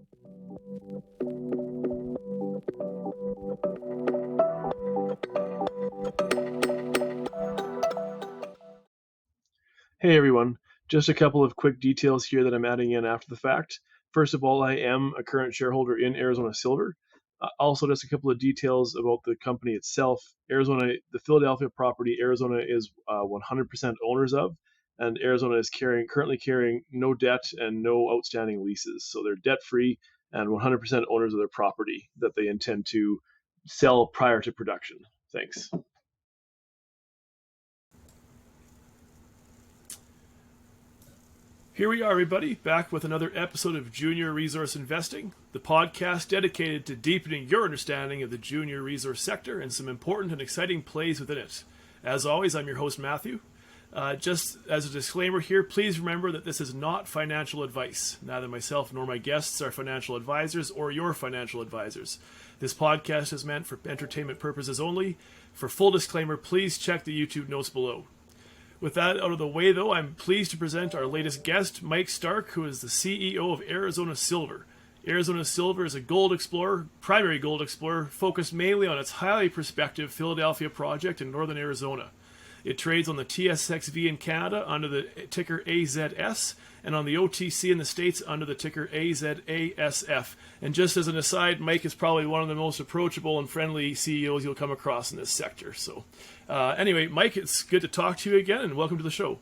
Hey everyone, just a couple of quick details here that I'm adding in after the fact. First of all, I am a current shareholder in Arizona Silver. Also, just a couple of details about the company itself. Arizona, the Philadelphia property, Arizona is 100% owners of, and Arizona is currently carrying no debt and no outstanding leases. So they're debt-free and 100% owners of their property that they intend to sell prior to production. Thanks. Here we are, everybody, back with another episode of Junior Resource Investing, the podcast dedicated to deepening your understanding of the junior resource sector and some important and exciting plays within it. As always, I'm your host, Matthew. Just as a disclaimer here, please remember that this is not financial advice. Neither myself nor my guests are financial advisors or your financial advisors. This podcast is meant for entertainment purposes only. For full disclaimer, please check the YouTube notes below. With that out of the way, though, I'm pleased to present our latest guest, Mike Stark, who is the CEO of Arizona Silver. Arizona Silver is a gold explorer, primary gold explorer, focused mainly on its highly prospective Philadelphia project in northern Arizona. It trades on the TSX-V in Canada under the ticker AZS, and on the OTC in the States under the ticker AZASF. And just as an aside, Mike is probably one of the most approachable and friendly CEOs you'll come across in this sector. So anyway, Mike, it's good to talk to you again, and welcome to the show.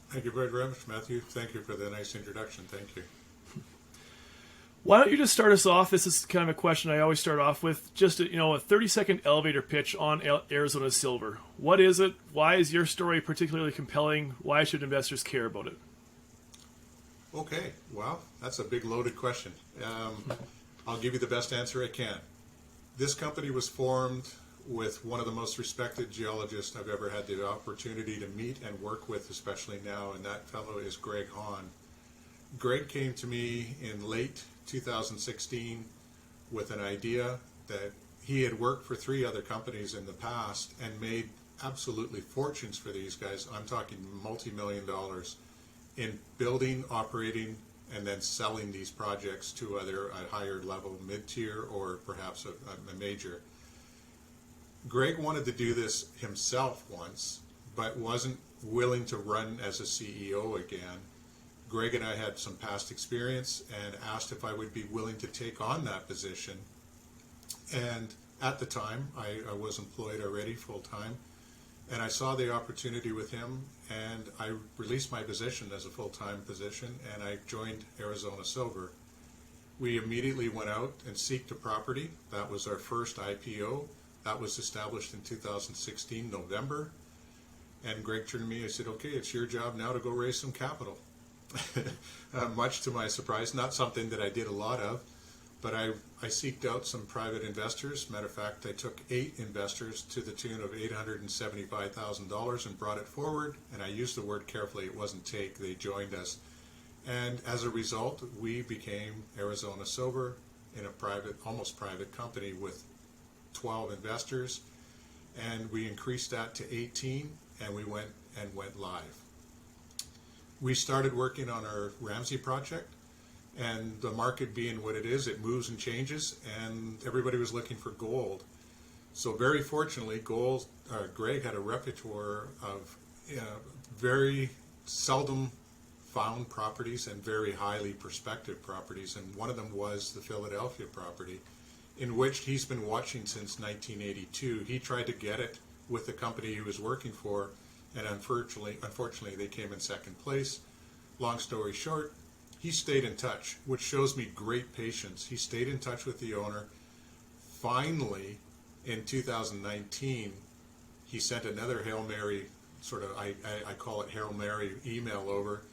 Thank you very much, Matthew. Thank you for the nice introduction. Thank you. Why don't you just start us off? This is kind of a question I always start off with. Just a 30-second elevator pitch on Arizona Silver. What is it? Why is your story particularly compelling? Why should investors care about it? Okay, well, that's a big loaded question. I'll give you the best answer I can. This company was formed with one of the most respected geologists I've ever had the opportunity to meet and work with, especially now, and that fellow is Greg Hahn. Greg came to me in late 2016 with an idea that he had worked for 3 other companies in the past and made absolutely fortunes for these guys. I'm talking multi-million dollars in building, operating, and then selling these projects to either a higher level mid-tier or perhaps a major. Greg wanted to do this himself once, but wasn't willing to run as a CEO again. Greg and I had some past experience and asked if I would be willing to take on that position. And at the time, I was employed already full-time, and I saw the opportunity with him, and I released my position as a full-time position, and I joined Arizona Silver. We immediately went out and sought a property. That was our first IPO. That was established in 2016, November. And Greg turned to me and said, okay, it's your job now to go raise some capital. Much to my surprise, not something that I did a lot of, but I seeked out some private investors. Matter of fact, I took 8 investors to the tune of $875,000 and brought it forward, and I used the word carefully. It wasn't take, they joined us. And as a result, we became Arizona Silver in a private, almost private company with 12 investors, and we increased that to 18, and we went live. We started working on our Ramsey project, and the market being what it is, it moves and changes, and everybody was looking for gold. So very fortunately, Greg had a repertoire of very seldom found properties and very highly prospective properties, and one of them was the Philadelphia property, in which he's been watching since 1982. He tried to get it with the company he was working for, and unfortunately they came in second place. Long story short, he stayed in touch, which shows me great patience. He stayed in touch with the owner. Finally, in 2019, he sent another Hail Mary, I call it Hail Mary email over,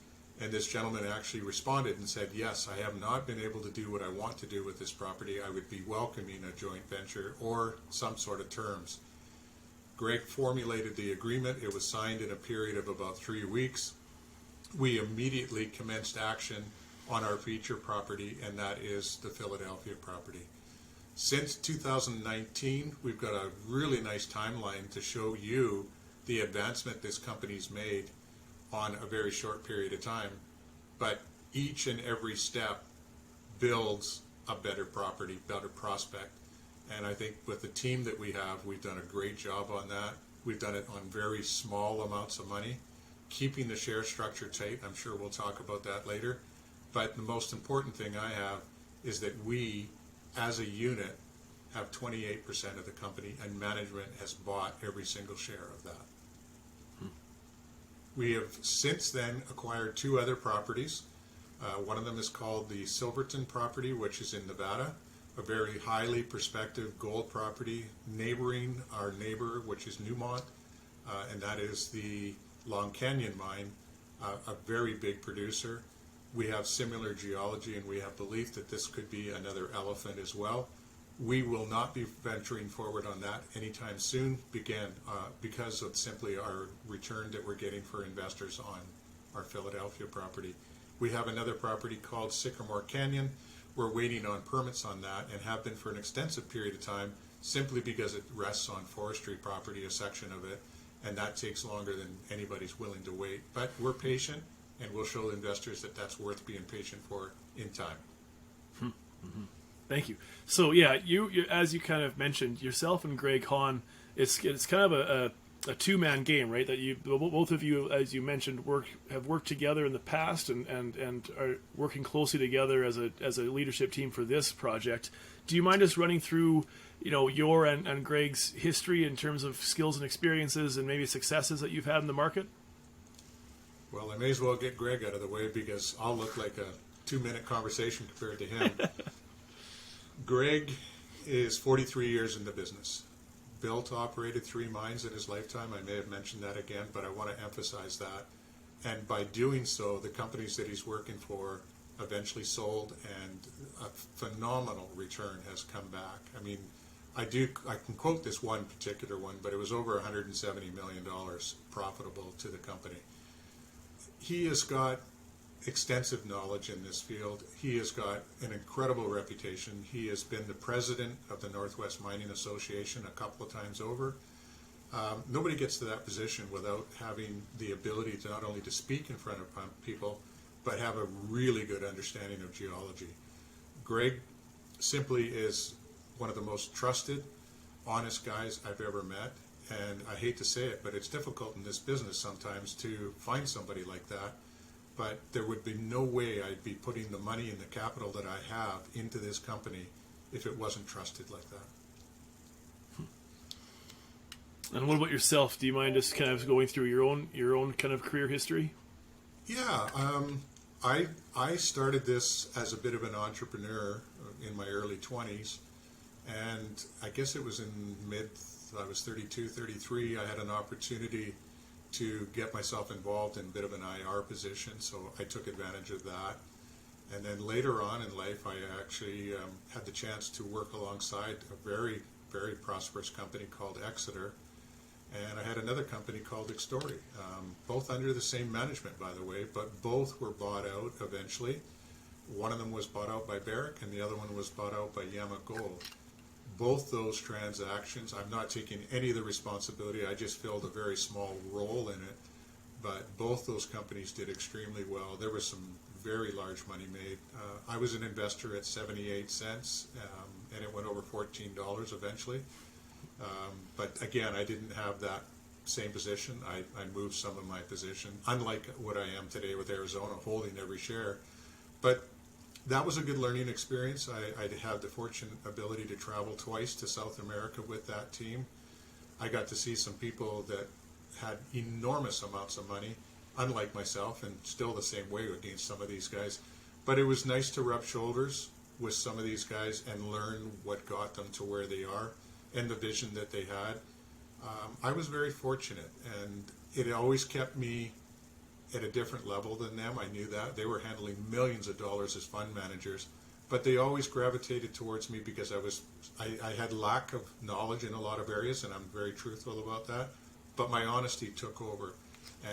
and this gentleman actually responded and said, yes, I have not been able to do what I want to do with this property. I would be welcoming a joint venture or some sort of terms. Greg formulated the agreement. It was signed in a period of about 3 weeks. We immediately commenced action on our feature property, and that is the Philadelphia property. Since 2019, we've got a really nice timeline to show you the advancement this company's made on a very short period of time. But each and every step builds a better property, better prospect. And I think with the team that we have, we've done a great job on that. We've done it on very small amounts of money, keeping the share structure tight. I'm sure we'll talk about that later. But the most important thing I have is that we, as a unit, have 28% of the company, and management has bought every single share of that. We have since then acquired 2 other properties. One of them is called the Silverton property, which is in Nevada, a very highly prospective gold property neighboring our neighbor, which is Newmont, and that is the Long Canyon mine, a very big producer. We have similar geology, and we have belief that this could be another elephant as well. We will not be venturing forward on that anytime soon, because of simply our return that we're getting for investors on our Philadelphia property. We have another property called Sycamore Canyon. We're waiting on permits on that and have been for an extensive period of time, simply because it rests on forestry property, a section of it, and that takes longer than anybody's willing to wait. But we're patient, and we'll show investors that that's worth being patient for in time. Mm-hmm. Thank you. So yeah, you as you kind of mentioned, yourself and Greg Hahn, it's kind of a two-man game, right? That you both of you, as you mentioned, have worked together in the past and are working closely together as a leadership team for this project. Do you mind us running through, your and Greg's history in terms of skills and experiences and maybe successes that you've had in the market? Well, I may as well get Greg out of the way, because I'll look like a 2-minute conversation compared to him. Greg is 43 years in the business. Built, operated 3 mines in his lifetime. I may have mentioned that again, but I want to emphasize that. And by doing so, the companies that he's working for eventually sold, and a phenomenal return has come back. I mean, I can quote this one particular one, but it was over $170 million profitable to the company. He has got extensive knowledge in this field. He has got an incredible reputation. He has been the president of the Northwest Mining Association a couple of times over. Nobody gets to that position without having the ability to not only to speak in front of people, but have a really good understanding of geology. Greg simply is one of the most trusted, honest guys I've ever met. And I hate to say it, but it's difficult in this business sometimes to find somebody like that. But there would be no way I'd be putting the money and the capital that I have into this company if it wasn't trusted like that. And what about yourself? Do you mind just kind of going through your own kind of career history? Yeah, I started this as a bit of an entrepreneur in my early 20s, and I guess it was I was 32, 33, I had an opportunity to get myself involved in a bit of an IR position, so I took advantage of that. And then later on in life, I actually had the chance to work alongside a very, very prosperous company called Exeter, and I had another company called Expiry, both under the same management, by the way, but both were bought out eventually. One of them was bought out by Barrick, and the other one was bought out by Yama Gold. Both those transactions, I'm not taking any of the responsibility, I just filled a very small role in it, but both those companies did extremely well. There was some very large money made. I was an investor at 78 cents, and it went over $14 eventually. But again, I didn't have that same position. I moved some of my position, unlike what I am today with Arizona, holding every share. But that was a good learning experience. I had the fortunate ability to travel twice to South America with that team. I got to see some people that had enormous amounts of money, unlike myself, and still the same way against some of these guys. But it was nice to rub shoulders with some of these guys and learn what got them to where they are and the vision that they had. I was very fortunate, and it always kept me at a different level than them. I knew that. They were handling millions of dollars as fund managers, but they always gravitated towards me because I had lack of knowledge in a lot of areas, and I'm very truthful about that, but my honesty took over,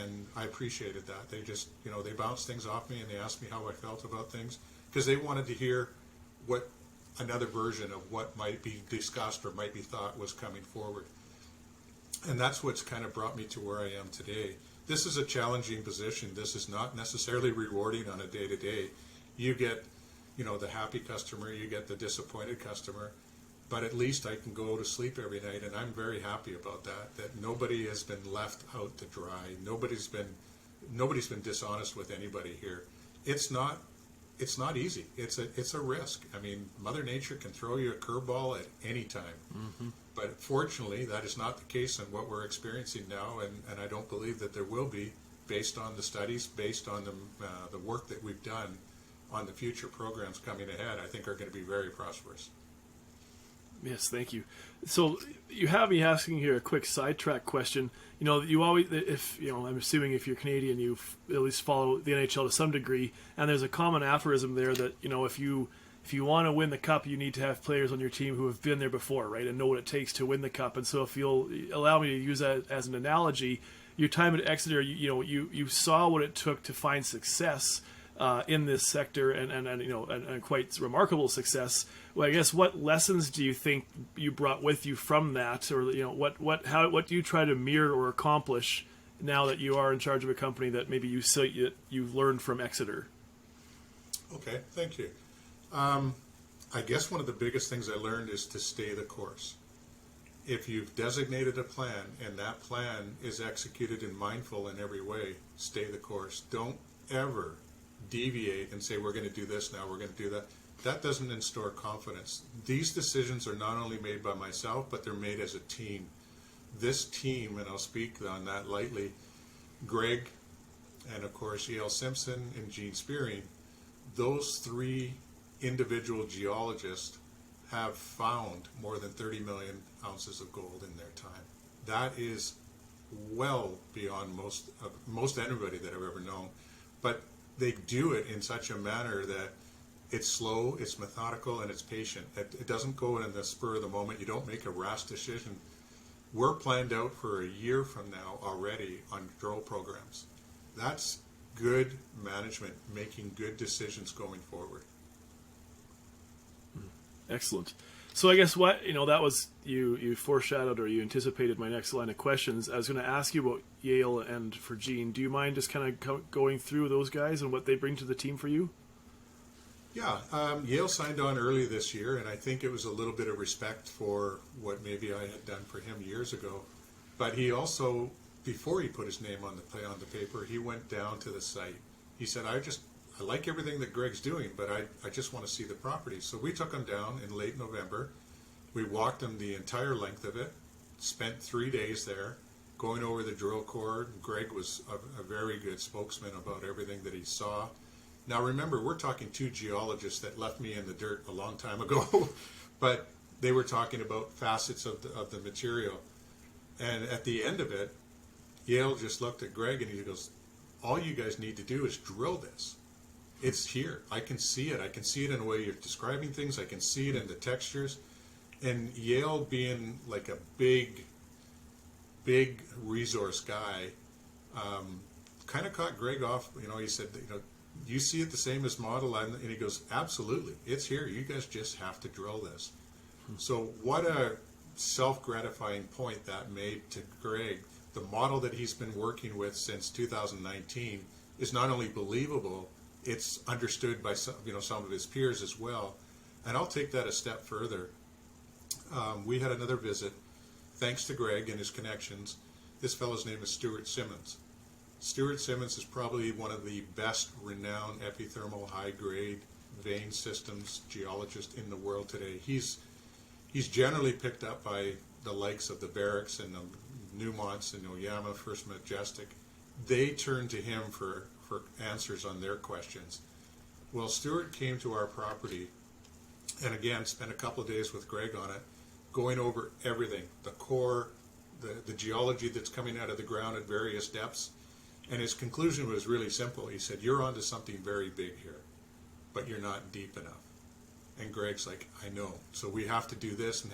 and I appreciated that. They just, they bounced things off me, and they asked me how I felt about things, because they wanted to hear what another version of what might be discussed or might be thought was coming forward. And that's what's kind of brought me to where I am today. This is a challenging position. This is not necessarily rewarding on a day-to-day. You get the happy customer, you get the disappointed customer, but at least I can go to sleep every night, and I'm very happy about that nobody has been left out to dry. Nobody's been dishonest with anybody here. It's not easy. It's a risk. I mean, Mother Nature can throw you a curveball at any time. Mm-hmm. But fortunately, that is not the case in what we're experiencing now, and I don't believe that there will be, based on the studies, based on the work that we've done on the future programs coming ahead, I think are going to be very prosperous. Yes, thank you. So you have me asking here a quick sidetrack question. You always, I'm assuming if you're Canadian, you at least follow the NHL to some degree, and there's a common aphorism there that, if you want to win the cup, you need to have players on your team who have been there before, right, and know what it takes to win the cup. And so if you'll allow me to use that as an analogy, your time at Exeter, you saw what it took to find success in this sector, and quite remarkable success. Well, I guess, what lessons do you think you brought with you from that, or what do you try to mirror or accomplish now that you are in charge of a company that maybe you've learned from Exeter? Okay, thank you. I guess one of the biggest things I learned is to stay the course. If you've designated a plan and that plan is executed and mindful in every way, stay the course. Don't ever deviate and say, we're going to do this now, we're going to do that. That doesn't instill confidence. These decisions are not only made by myself, but they're made as a team. This team, and I'll speak on that lightly, Greg, and of course E.L. Simpson and Gene Spearing, those three individual geologists have found more than 30 million ounces of gold in their time. That is well beyond most anybody that I've ever known. But they do it in such a manner that it's slow, it's methodical, and it's patient. It doesn't go in the spur of the moment. You don't make a rash decision. We're planned out for a year from now already on drill programs. That's good management, making good decisions going forward. Excellent. So I guess that was, you foreshadowed, or you anticipated my next line of questions. I was going to ask you about Yale and for Gene. Do you mind just kind of going through those guys and what they bring to the team for you? Yeah, Yale signed on early this year, and I think it was a little bit of respect for what maybe I had done for him years ago. But he also, before he put his name on the paper, he went down to the site. He said, I like everything that Greg's doing, but I just want to see the property. So we took him down in late November. We walked him the entire length of it, spent 3 days there, going over the drill core. Greg was a very good spokesman about everything that he saw. Now remember, we're talking two geologists that left me in the dirt a long time ago, but they were talking about facets of the material. And at the end of it, Yale just looked at Greg and he goes, all you guys need to do is drill this. It's here. I can see it. I can see it in the way you're describing things. I can see it in the textures. And Yale, being like a big resource guy, kind of caught Greg off. He said, you see it the same as model? And he goes, absolutely. It's here. You guys just have to drill this. So what a self-gratifying point that made to Greg. The model that he's been working with since 2019 is not only believable, it's understood by some of his peers as well. And I'll take that a step further. We had another visit, thanks to Greg and his connections. This fellow's name is Stuart Simmons. Stuart Simmons is probably one of the best renowned epithermal high-grade vein systems geologists in the world today. He's generally picked up by the likes of the Barracks and the Newmonts and Oyama, First Majestic. They turn to him for answers on their questions. Well, Stuart came to our property and again spent a couple of days with Greg on it, going over everything, the core, the geology that's coming out of the ground at various depths. And his conclusion was really simple. He said, you're onto something very big here, but you're not deep enough. And Greg's like, I know. So we have to do this and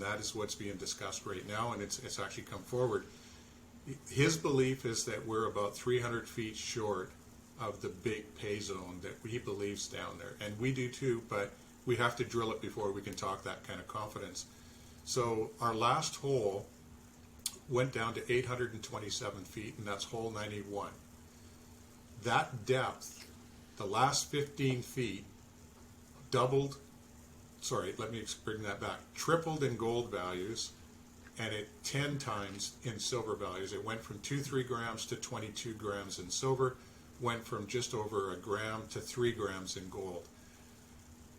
that is what's being discussed right now, and it's actually come forward. His belief is that we're about 300 feet short of the big pay zone that he believes down there. And we do too, but we have to drill it before we can talk that kind of confidence. So our last hole went down to 827 feet, and that's hole 91. That depth, the last 15 feet, tripled in gold values, and it 10 times in silver values. It went from 2-3 grams to 22 grams in silver, went from just over a gram to 3 grams in gold.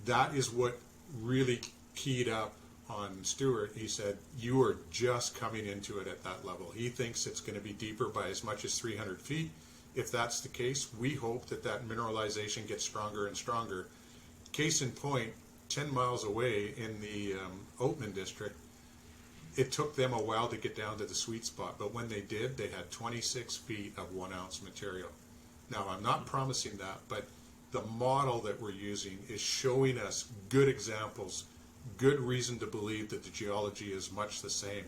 That is what really keyed up on Stuart. He said, you are just coming into it at that level. He thinks it's going to be deeper by as much as 300 feet. If that's the case, we hope that that mineralization gets stronger and stronger. Case in point, 10 miles away in the Oatman District, it took them a while to get down to the sweet spot, but when they did, they had 26 feet of 1 ounce material. Now, I'm not promising that, but the model that we're using is showing us good examples, good reason to believe that the geology is much the same.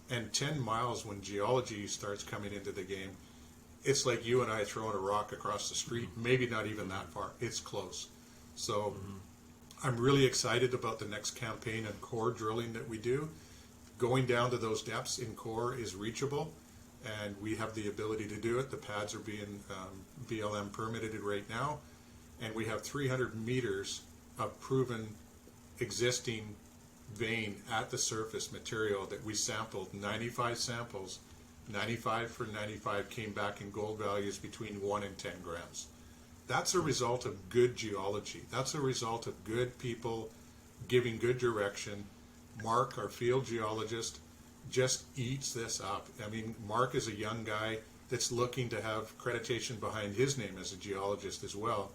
And 10 miles, when geology starts coming into the game, it's like you and I throwing a rock across the street, maybe not even that far. It's close. So I'm really excited about the next campaign and core drilling that we do. Going down to those depths in core is reachable, and we have the ability to do it. The pads are being BLM permitted right now, and we have 300 meters of proven existing vein at the surface material that we sampled. 95 samples, 95 for 95 came back in gold values between 1 and 10 grams. That's a result of good geology. That's a result of good people giving good direction. Mark, our field geologist, just eats this up. I mean, Mark is a young guy that's looking to have accreditation behind his name as a geologist as well.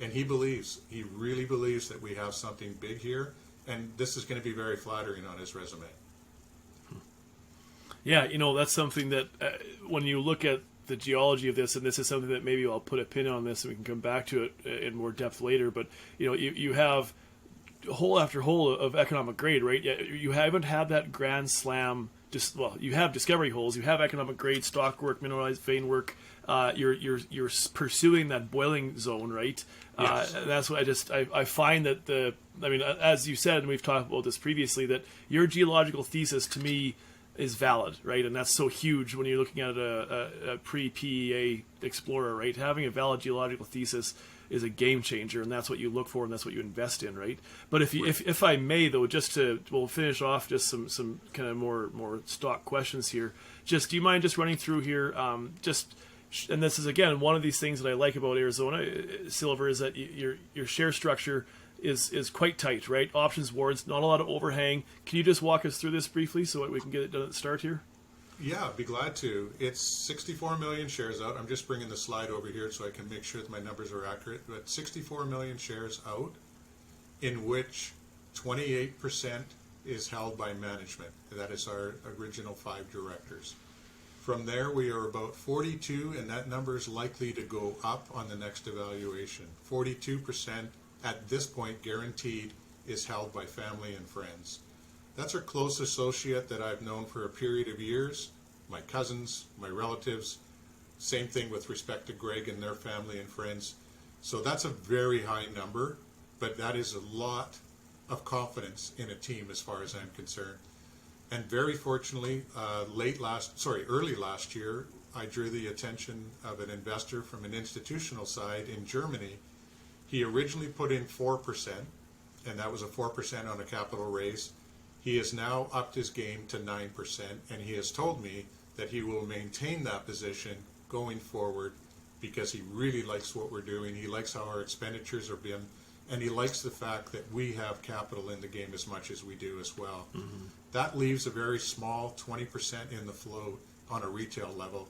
And he really believes that we have something big here. And this is going to be very flattering on his resume. Yeah, that's something that when you look at the geology of this, and this is something that maybe I'll put a pin on this and we can come back to it in more depth later, but you have hole after hole of economic grade, right? You haven't had that grand slam. You have discovery holes, you have economic grade stock work, mineralized vein work. You're pursuing that boiling zone, right? Yes. That's what I find that as you said, and we've talked about this previously, that your geological thesis to me is valid, right? And that's so huge when you're looking at a pre-PEA explorer, right? Having a valid geological thesis is a game changer, and that's what you look for, and that's what you invest in, right? But if I may, though, we'll finish off just some kind of more stock questions here. Just, do you mind just running through here? And this is again one of these things that I like about Arizona Silver is that your share structure is quite tight, right? Options, warrants, not a lot of overhang. Can you just walk us through this briefly so that we can get it done at the start here? Yeah, I'd be glad to. It's 64 million shares out. I'm just bringing the slide over here so I can make sure that my numbers are accurate. But 64 million shares out, in which 28% is held by management. That is our original 5 directors. From there, we are about 42, and that number is likely to go up on the next evaluation. 42% at this point guaranteed is held by family and friends. That's our close associate that I've known for a period of years, my cousins, my relatives. Same thing with respect to Greg and their family and friends. So that's a very high number, but that is a lot of confidence in a team as far as I'm concerned. And very fortunately, early last year, I drew the attention of an investor from an institutional side in Germany. He originally put in 4%, and that was a 4% on a capital raise. He has now upped his game to 9%, and he has told me that he will maintain that position going forward because he really likes what we're doing. He likes how our expenditures are being, and he likes the fact that we have capital in the game as much as we do as well. Mm-hmm. That leaves a very small 20% in the float on a retail level.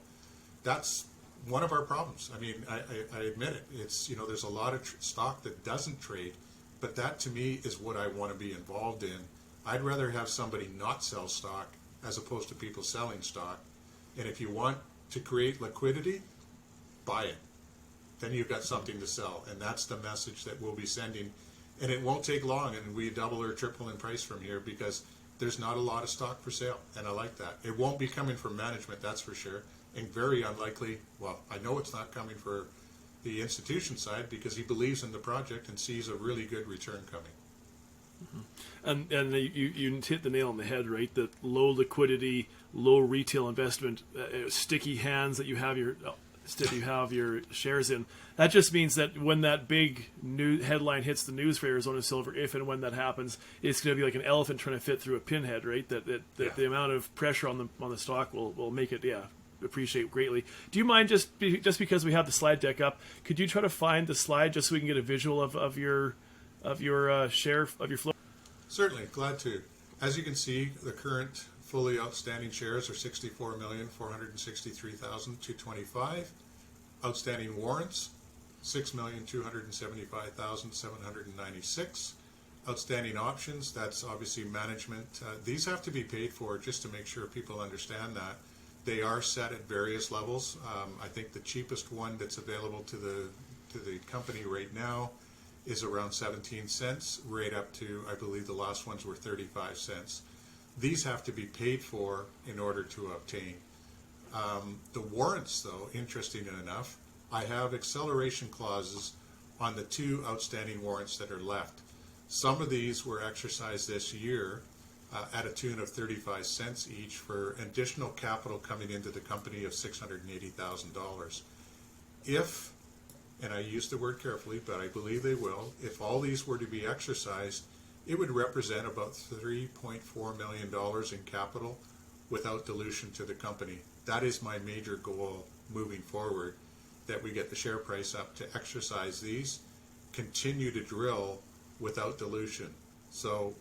That's one of our problems. I mean, I admit it. It's, there's a lot of stock that doesn't trade, but that to me is what I want to be involved in. I'd rather have somebody not sell stock as opposed to people selling stock. And if you want to create liquidity, buy it. Then you've got something to sell. And that's the message that we'll be sending. And it won't take long, and we double or triple in price from here because there's not a lot of stock for sale. And I like that. It won't be coming from management, that's for sure. And very unlikely, well, I know it's not coming for the institution side because he believes in the project and sees a really good return coming. Mm-hmm. And you hit the nail on the head, right? The low liquidity, low retail investment, sticky hands that you have instead you have your shares in. That just means that when that big new headline hits the news for Arizona Silver, if and when that happens, it's going to be like an elephant trying to fit through a pinhead, right? That the amount of pressure on the stock will make it, appreciate greatly. Do you mind just because we have the slide deck up, could you try to find the slide just so we can get a visual of your share of your flow? Certainly, glad to. As you can see, the current fully outstanding shares are 64,463,225. Outstanding warrants, 6,275,796. Outstanding options, that's obviously management. These have to be paid for just to make sure people understand that. They are set at various levels. I think the cheapest one that's available to the company right now is around 17 cents, right up to, I believe the last ones were 35 cents. These have to be paid for in order to obtain. The warrants, though, interesting enough, I have acceleration clauses on the 2 outstanding warrants that are left. Some of these were exercised this year at a tune of 35 cents each for additional capital coming into the company of $680,000. If, and I use the word carefully, but I believe they will, if all these were to be exercised, it would represent about $3.4 million in capital without dilution to the company. That is my major goal moving forward, that we get the share price up to exercise these, continue to drill without dilution. So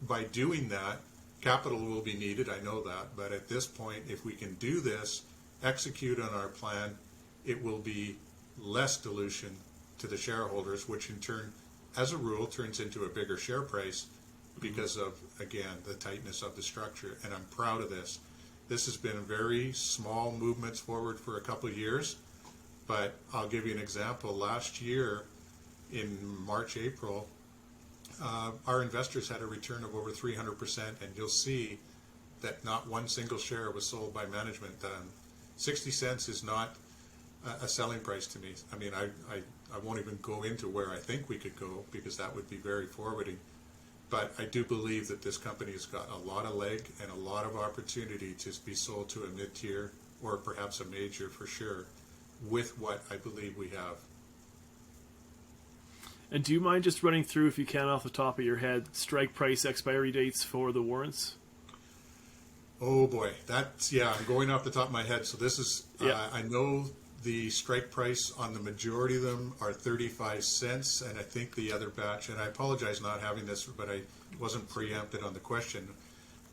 by doing that, capital will be needed, I know that, but at this point, if we can do this, execute on our plan, it will be less dilution to the shareholders, which in turn, as a rule, turns into a bigger share price because of, again, the tightness of the structure. And I'm proud of this. This has been very small movements forward for a couple of years, but I'll give you an example. Last year, in March, April, our investors had a return of over 300%, and you'll see that not one single share was sold by management. 60 cents is not a selling price to me. I mean, I won't even go into where I think we could go because that would be very forwarding. But I do believe that this company has got a lot of leg and a lot of opportunity to be sold to a mid-tier or perhaps a major for sure with what I believe we have. And do you mind just running through, if you can, off the top of your head, strike price, expiry dates for the warrants? Oh boy, that's, I'm going off the top of my head. So this is, I know the strike price on the majority of them are 35 cents, and I think the other batch, and I apologize not having this, but I wasn't preempted on the question,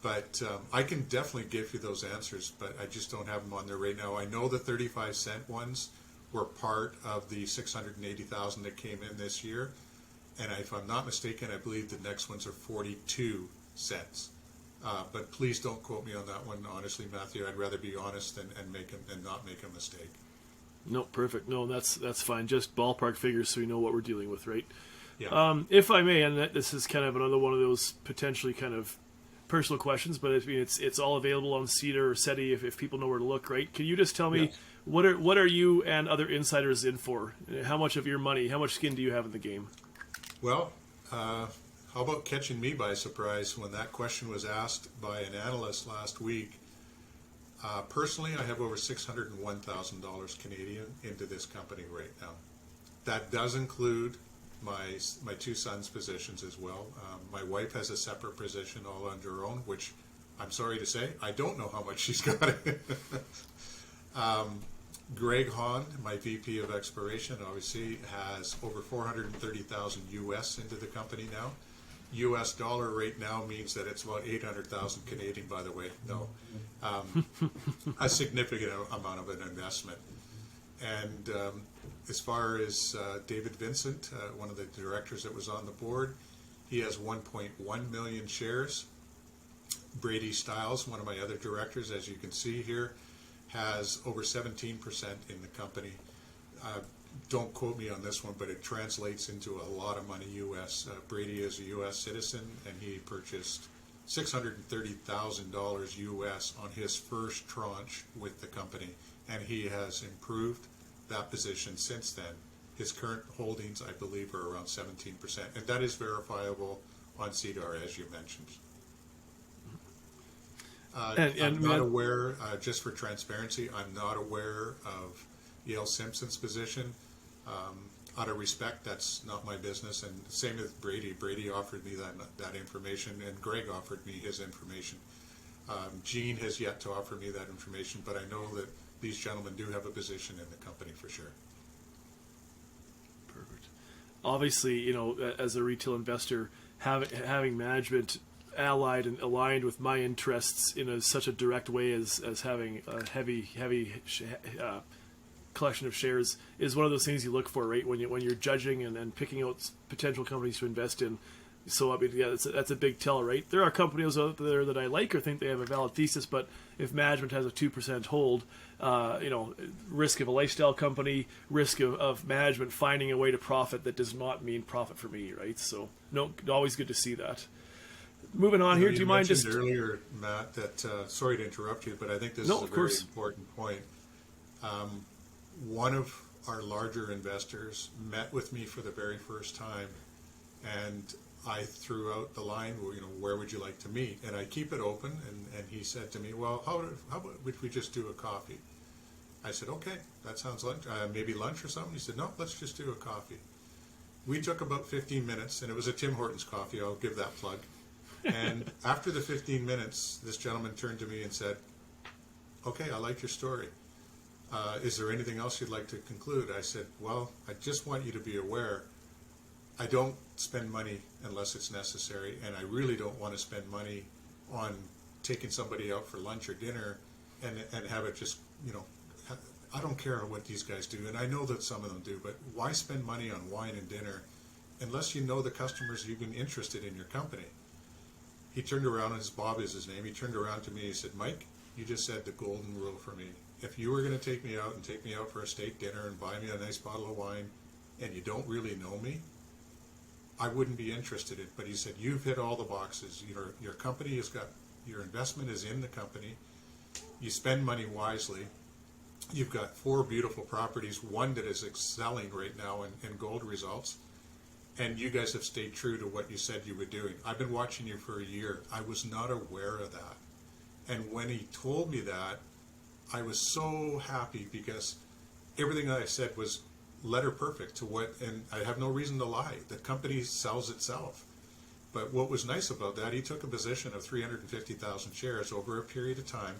but I can definitely give you those answers, but I just don't have them on there right now. I know the 35 cent ones were part of the 680,000 that came in this year, and if I'm not mistaken, I believe the next ones are 42 cents. But please don't quote me on that one, honestly, Matthew. I'd rather be honest and not make a mistake. No, perfect. No, that's fine. Just ballpark figures so we know what we're dealing with, right? Yeah. If I may, and this is kind of another one of those potentially kind of personal questions, but I mean, it's all available on Cedar or SETI if people know where to look, right? Can you just tell me what are you and other insiders in for? How much of your money, how much skin do you have in the game? Well, how about catching me by surprise when that question was asked by an analyst last week? Personally, I have over $601,000 Canadian into this company right now. That does include my 2 sons' positions as well. My wife has a separate position all on her own, which I'm sorry to say, I don't know how much she's got. Greg Hahn, my VP of Exploration, obviously has over 430,000 US into the company now. US dollar right now means that it's about 800,000 Canadian, by the way. No, a significant amount of an investment. And as far as David Vincent, one of the directors that was on the board, he has 1.1 million shares. Brady Stiles, one of my other directors, as you can see here, has over 17% in the company. Don't quote me on this one, but it translates into a lot of money US. Brady is a US citizen, and he purchased $630,000 US on his first tranche with the company, and he has improved that position since then. His current holdings, I believe, are around 17%, and that is verifiable on CDAR, as you mentioned. I'm not aware, just for transparency, I'm not aware of Yale Simpson's position. Out of respect, that's not my business. And same with Brady. Brady offered me that information, and Greg offered me his information. Gene has yet to offer me that information, but I know that these gentlemen do have a position in the company for sure. Perfect. Obviously, as a retail investor, having management allied and aligned with my interests in such a direct way as having a heavy collection of shares is one of those things you look for, right? When you're judging and picking out potential companies to invest in. So I mean, yeah, that's a big tell, right? There are companies out there that I like or think they have a valid thesis, but if management has a 2% hold, risk of a lifestyle company, risk of management finding a way to profit that does not mean profit for me, right? So no, always good to see that. Moving on here, do you mind just earlier, Matt? That sorry to interrupt you, but I think this is a very important point. One of our larger investors met with me for the very first time, and I threw out the line, well, where would you like to meet? And I keep it open, and he said to me, well, how about if we just do a coffee? I said, okay, that sounds like maybe lunch or something. He said, no, let's just do a coffee. We took about 15 minutes, and it was a Tim Hortons coffee, I'll give that plug. And after the 15 minutes, this gentleman turned to me and said, okay, I like your story. Is there anything else you'd like to conclude? I said, well, I just want you to be aware, I don't spend money unless it's necessary, and I really don't want to spend money on taking somebody out for lunch or dinner and have it just, I don't care what these guys do, and I know that some of them do, but why spend money on wine and dinner unless you know the customers you've been interested in your company? He turned around, and Bob is his name, he turned around to me and he said, Mike, you just said the golden rule for me. If you were going to take me out for a steak dinner and buy me a nice bottle of wine, and you don't really know me, I wouldn't be interested in it. But he said, you've hit all the boxes. Your company has got, your investment is in the company. You spend money wisely. You've got 4 beautiful properties, one that is excelling right now in gold results. And you guys have stayed true to what you said you were doing. I've been watching you for a year. I was not aware of that. And when he told me that, I was so happy because everything that I said was letter perfect to what, and I have no reason to lie. The company sells itself. But what was nice about that, he took a position of 350,000 shares over a period of time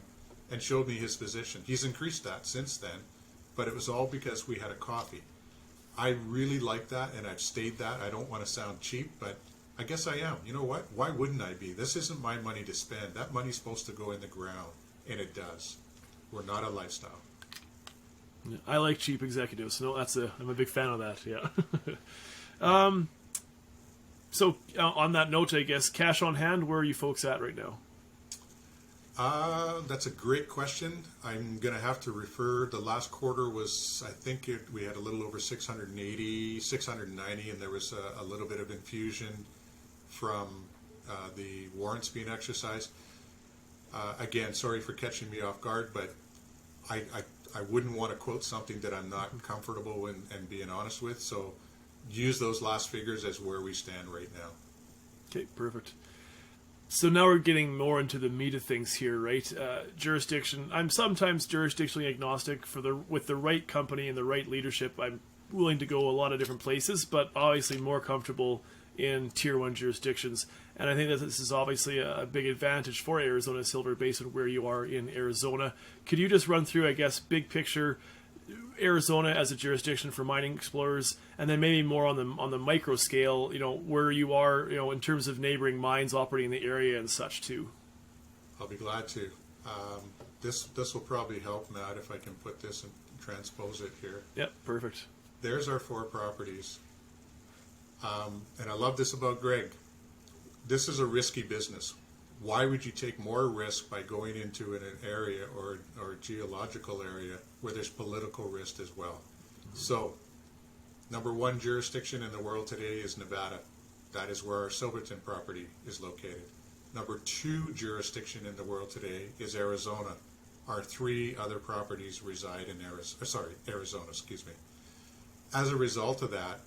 and showed me his position. He's increased that since then, but it was all because we had a coffee. I really like that, and I've stayed that. I don't want to sound cheap, but I guess I am. You know what? Why wouldn't I be? This isn't my money to spend. That money's supposed to go in the ground, and it does. We're not a lifestyle. I like cheap executives. No, I'm a big fan of that. Yeah. So on that note, I guess cash on hand. Where are you folks at right now? That's a great question. I'm going to have to refer. The last quarter was, I think we had a little over 680, 690, and there was a little bit of infusion from the warrants being exercised. Again, sorry for catching me off guard, but I wouldn't want to quote something that I'm not comfortable in and being honest with. So use those last figures as where we stand right now. Okay, perfect. So now we're getting more into the meat of things here, right? Jurisdiction. I'm sometimes jurisdictionally agnostic. With the right company and the right leadership, I'm willing to go a lot of different places, but obviously more comfortable in Tier 1 jurisdictions. And I think that this is obviously a big advantage for Arizona Silver Basin where you are in Arizona. Could you just run through, I guess, big picture, Arizona as a jurisdiction for mining explorers, and then maybe more on the micro scale, where you are, in terms of neighboring mines operating in the area and such too? I'll be glad to. This will probably help, Matt, if I can put this and transpose it here. Yep, perfect. There's our 4 properties. And I love this about Greg. This is a risky business. Why would you take more risk by going into an area or a geological area where there's political risk as well? Mm-hmm. So, number 1 jurisdiction in the world today is Nevada. That is where our Silverton property is located. Number 2 jurisdiction in the world today is Arizona. Our 3 other properties reside in Arizona, excuse me. As a result of that,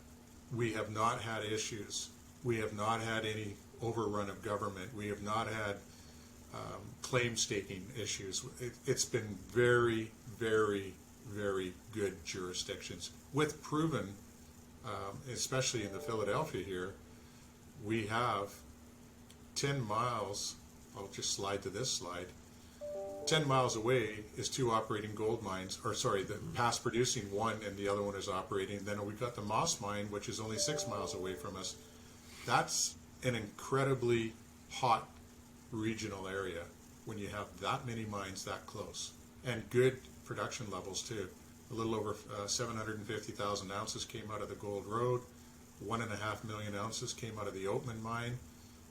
we have not had issues. We have not had any overrun of government. We have not had claim staking issues. It's been very, very very good jurisdictions with proven, especially in the Philadelphia here, we have 10 miles, I'll just slide to this slide, 10 miles away is 2 operating gold mines, or sorry, the past producing one and the other one is operating. Then we've got the Moss mine, which is only 6 miles away from us. That's an incredibly hot regional area when you have that many mines that close, and good production levels too. A little over 750,000 ounces came out of the Gold Road. 1.5 million ounces came out of the Oatman mine.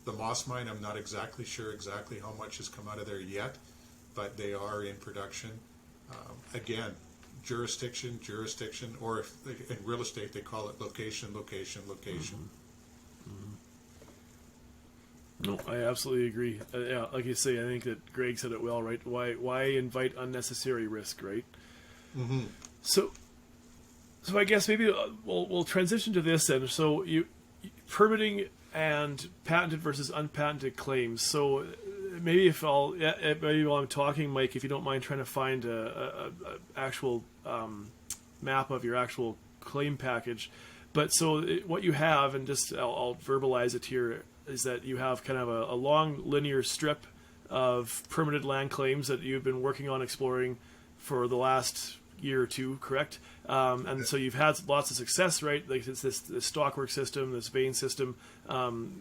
The Moss mine, I'm not exactly sure exactly how much has come out of there yet, but they are in production. Again, jurisdiction, or if in real estate they call it location. No, I absolutely agree. Yeah, like you say, I think that Greg said it well, right? Why invite unnecessary risk, right? Mm-hmm. So I guess maybe we'll transition to this then. So you permitting and patented versus unpatented claims. So maybe maybe while I'm talking, Mike, if you don't mind trying to find a actual map of your actual claim package. But so what you have, and just I'll verbalize it here, is that you have kind of a long linear strip of permitted land claims that you've been working on exploring for the last year or two, correct? And so you've had lots of success, right? Like this stockwork system, this vein system, kind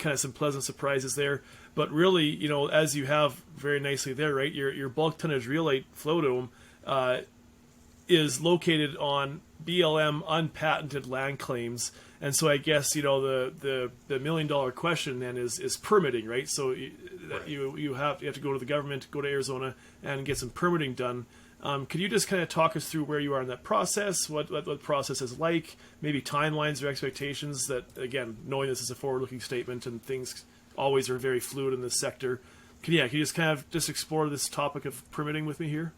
of some pleasant surprises there. But really, you know, as you have very nicely there, right, your bulk tonnage rhyolite flow dome is located on BLM unpatented land claims. And so I guess, you know, the $1 million question then is permitting, right? So you have to go to the government, go to Arizona, and get some permitting done. Could you just kind of talk us through where you are in that process, what the process is like, maybe timelines or expectations that, again, knowing this is a forward-looking statement and things always are very fluid in this sector. Can you just kind of just explore this topic of permitting with me here?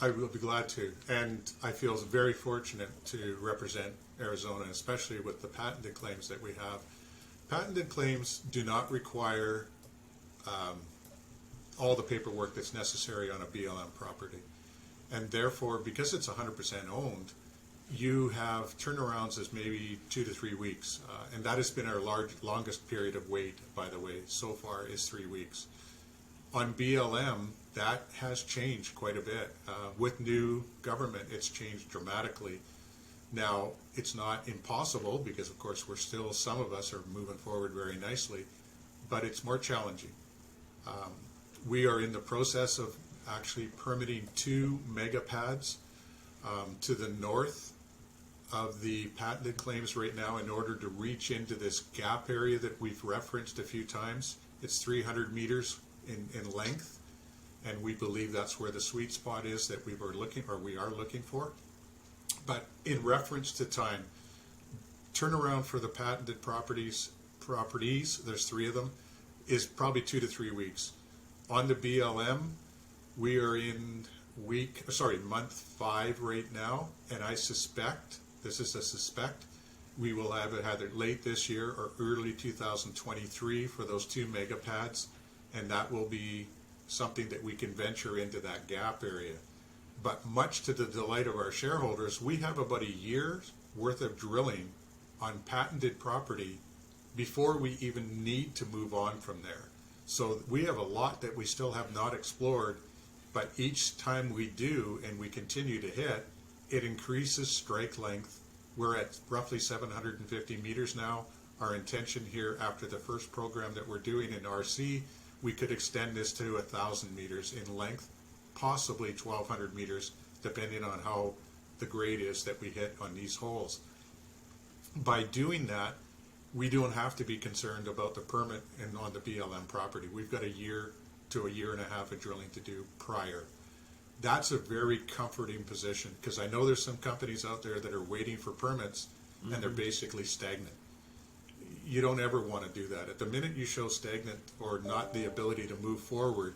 I will be glad to, and I feel very fortunate to represent Arizona, especially with the patented claims that we have. Patented claims do not require all the paperwork that's necessary on a BLM property. And therefore, because it's 100% owned, you have turnarounds as maybe 2 to 3 weeks. And that has been our longest period of wait, by the way, so far is 3 weeks. On BLM, that has changed quite a bit. With new government, it's changed dramatically. Now, it's not impossible because, of course, some of us are moving forward very nicely, but it's more challenging. We are in the process of actually permitting 2 mega pads to the north of the patented claims right now in order to reach into this gap area that we've referenced a few times. It's 300 meters in length, and we believe that's where the sweet spot is that we are looking for. But in reference to time, turnaround for the patented properties, there's 3 of them, is probably 2 to 3 weeks. On the BLM, we are in month 5 right now, and I suspect, we will have it either late this year or early 2023 for those 2 mega pads, and that will be something that we can venture into that gap area. But much to the delight of our shareholders, we have about a year's worth of drilling on patented property before we even need to move on from there. So we have a lot that we still have not explored, but each time we do and we continue to hit, it increases strike length. We're at roughly 750 meters now. Our intention here after the first program that we're doing in RC, we could extend this to 1,000 meters in length, possibly 1,200 meters, depending on how the grade is that we hit on these holes. By doing that, we don't have to be concerned about the permit and on the BLM property. We've got a year to a year and a half of drilling to do prior. That's a very comforting position, because I know there's some companies out there that are waiting for permits and they're basically stagnant. You don't ever want to do that. At the minute you show stagnant or not the ability to move forward,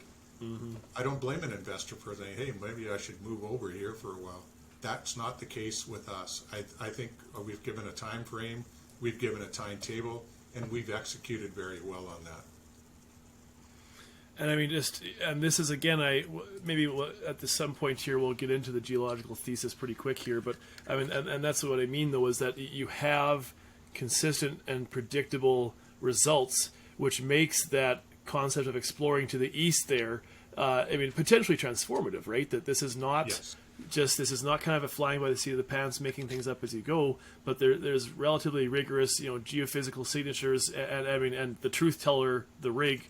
I don't blame an investor for saying, hey, maybe I should move over here for a while. That's not the case with us. I think we've given a time frame, we've given a timetable, and we've executed very well on that. And I mean, and this is again, maybe at some point here we'll get into the geological thesis pretty quick here, but I mean, and that's what I mean though, is that you have consistent and predictable results, which makes that concept of exploring to the east there, I mean, potentially transformative, right? That this is not this is not kind of a flying by the seat of the pants, making things up as you go, but there's relatively rigorous, geophysical signatures, and I mean, and the truth teller, the rig,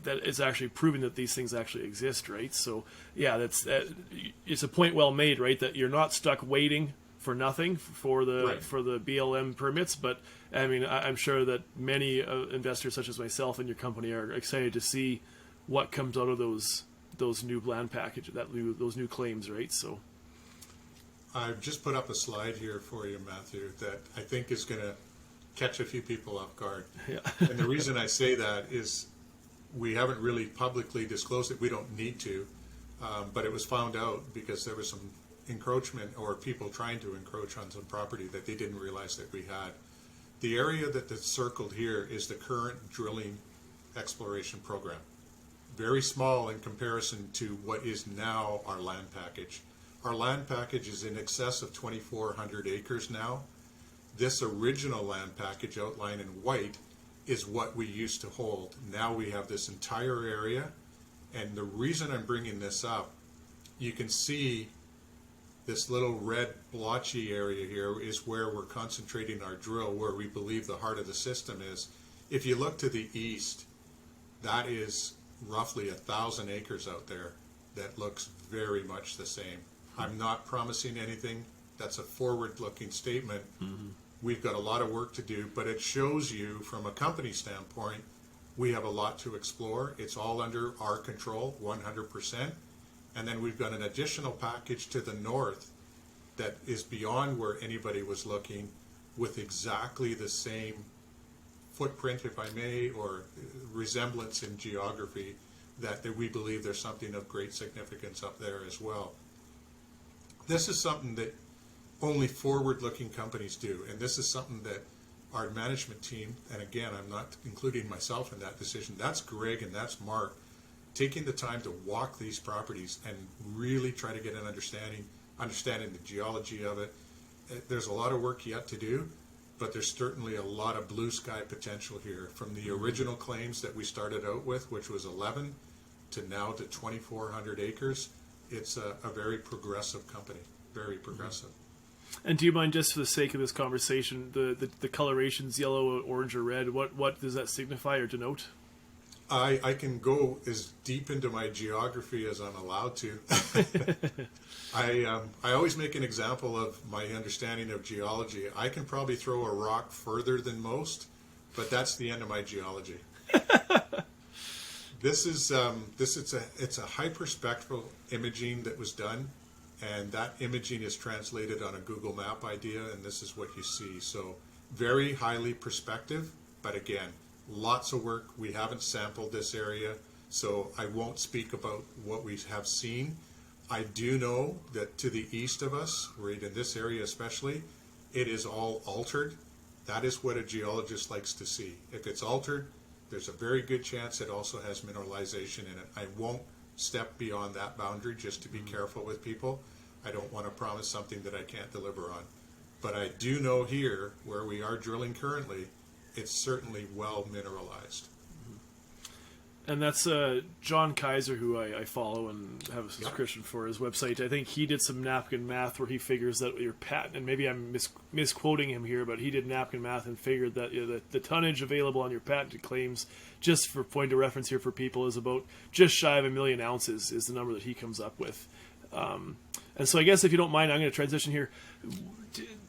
that is actually proving that these things actually exist, right? So yeah, it's a point well made, right? That you're not stuck waiting for nothing for the BLM permits, but I mean, I'm sure that many investors such as myself and your company are excited to see what comes out of those new land package, those new claims, right? So I've just put up a slide here for you, Matthew, that I think is going to catch a few people off guard. Yeah. And the reason I say that is we haven't really publicly disclosed it. We don't need to, but it was found out because there was some encroachment or people trying to encroach on some property that they didn't realize that we had. The area that's circled here is the current drilling exploration program. Very small in comparison to what is now our land package. Our land package is in excess of 2,400 acres now. This original land package outlined in white is what we used to hold. Now we have this entire area, and the reason I'm bringing this up, you can see this little red blotchy area here is where we're concentrating our drill, where we believe the heart of the system is. If you look to the east, that is roughly 1,000 acres out there that looks very much the same. I'm not promising anything. That's a forward-looking statement. Mm-hmm. We've got a lot of work to do, but it shows you from a company standpoint, we have a lot to explore. It's all under our control, 100%. And then we've got an additional package to the north that is beyond where anybody was looking, with exactly the same footprint, if I may, or resemblance in geography, that we believe there's something of great significance up there as well. This is something that only forward-looking companies do, and this is something that our management team, and again, I'm not including myself in that decision, that's Greg and that's Mark, taking the time to walk these properties and really try to get an understanding the geology of it. There's a lot of work yet to do, but there's certainly a lot of blue sky potential here. From the original claims that we started out with, which was 11, to now to 2,400 acres, it's a very progressive company, very progressive. And do you mind, just for the sake of this conversation, the colorations, yellow, orange, or red, what does that signify or denote? I can go as deep into my geography as I'm allowed to. I always make an example of my understanding of geology. I can probably throw a rock further than most, but that's the end of my geology. It's a hyperspectral imaging that was done, and that imaging is translated on a Google Map idea, and this is what you see. So very highly perspective, but again, lots of work. We haven't sampled this area, so I won't speak about what we have seen. I do know that to the east of us, right in this area especially, it is all altered. That is what a geologist likes to see. If it's altered, there's a very good chance it also has mineralization in it. I won't step beyond that boundary, just to be careful with people. I don't want to promise something that I can't deliver on. But I do know here, where we are drilling currently, it's certainly well mineralized. And that's John Kaiser, who I follow and have a subscription for his website. I think he did some napkin math where he figures that your patent, and maybe I'm misquoting him here, but he did napkin math and figured that the tonnage available on your patented claims, just for point of reference here for people, is about just shy of 1 million ounces is the number that he comes up with. And so I guess if you don't mind, I'm going to transition here.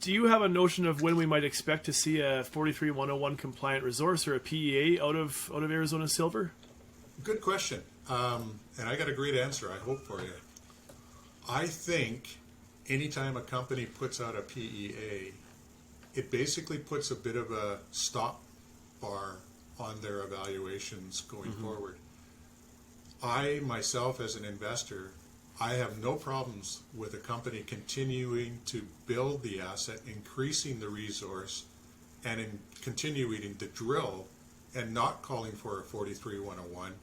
Do you have a notion of when we might expect to see a 43101 compliant resource or a PEA out of Arizona Silver? Good question. And I got a great answer, I hope, for you. I think anytime a company puts out a PEA, it basically puts a bit of a stop bar on their evaluations going forward. I, myself, as an investor, I have no problems with a company continuing to build the asset, increasing the resource, and continuing to drill and not calling for a 43101.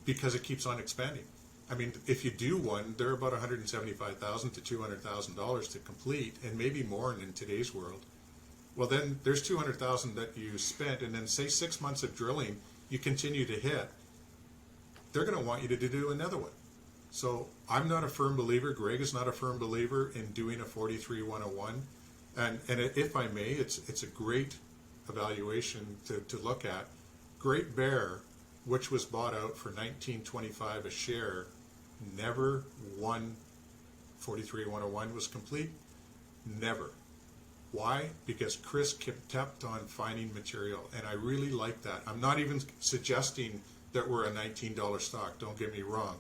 because it keeps on expanding. I mean, if you do one, they're about $175,000 to $200,000 to complete, and maybe more in today's world. Well, then there's $200,000 that you spent, and then say 6 months of drilling, you continue to hit. They're going to want you to do another one. So I'm not a firm believer. Greg is not a firm believer in doing a 43-101. And if I may, it's a great evaluation to look at. Great Bear, which was bought out for $19.25 a share, never won 43-101 was complete. Never. Why? Because Chris kept on finding material, and I really like that. I'm not even suggesting that we're a $19 stock, don't get me wrong.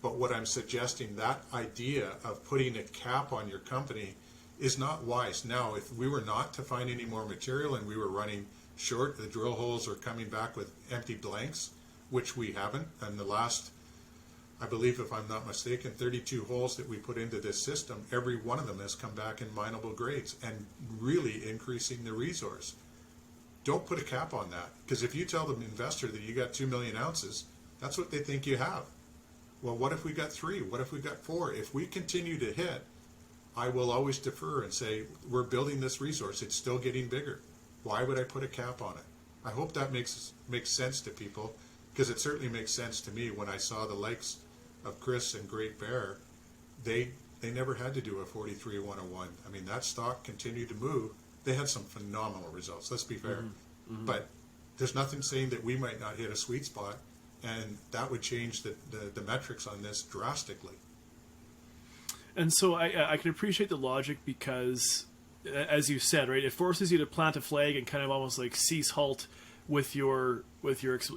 But what I'm suggesting, that idea of putting a cap on your company is not wise. Now, if we were not to find any more material and we were running short, the drill holes are coming back with empty blanks, which we haven't. And the last, I believe, if I'm not mistaken, 32 holes that we put into this system, every one of them has come back in mineable grades and really increasing the resource. Don't put a cap on that, because if you tell the investor that you got 2 million ounces, that's what they think you have. Well, what if we got 3? What if we got 4? If we continue to hit, I will always defer and say, we're building this resource. It's still getting bigger. Why would I put a cap on it? I hope that makes sense to people, because it certainly makes sense to me. When I saw the likes of Chris and Great Bear, they never had to do a 43-101. I mean, that stock continued to move. They had some phenomenal results, let's be fair. Mm-hmm. But there's nothing saying that we might not hit a sweet spot, and that would change the metrics on this drastically. And so I can appreciate the logic, because, as you said, right, it forces you to plant a flag and kind of almost like cease halt with your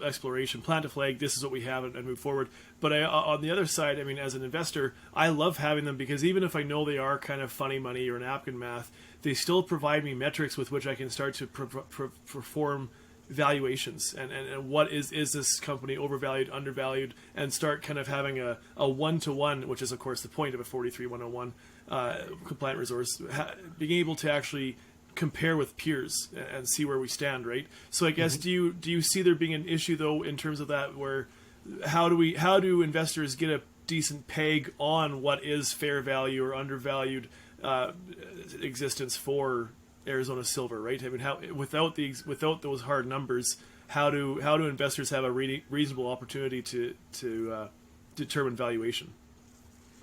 exploration. Plant a flag, this is what we have, and move forward. But on the other side, I mean, as an investor, I love having them, because even if I know they are kind of funny money or napkin math, they still provide me metrics with which I can start to perform valuations and what is this company overvalued, undervalued, and start kind of having a 1-to-1, which is of course the point of a 43-101 compliant resource, being able to actually compare with peers and see where we stand, right? So I guess do you see there being an issue though in terms of that, where how do investors get a decent peg on what is fair value or undervalued existence for Arizona Silver, right? I mean, how without those hard numbers, how do investors have a reasonable opportunity to determine valuation?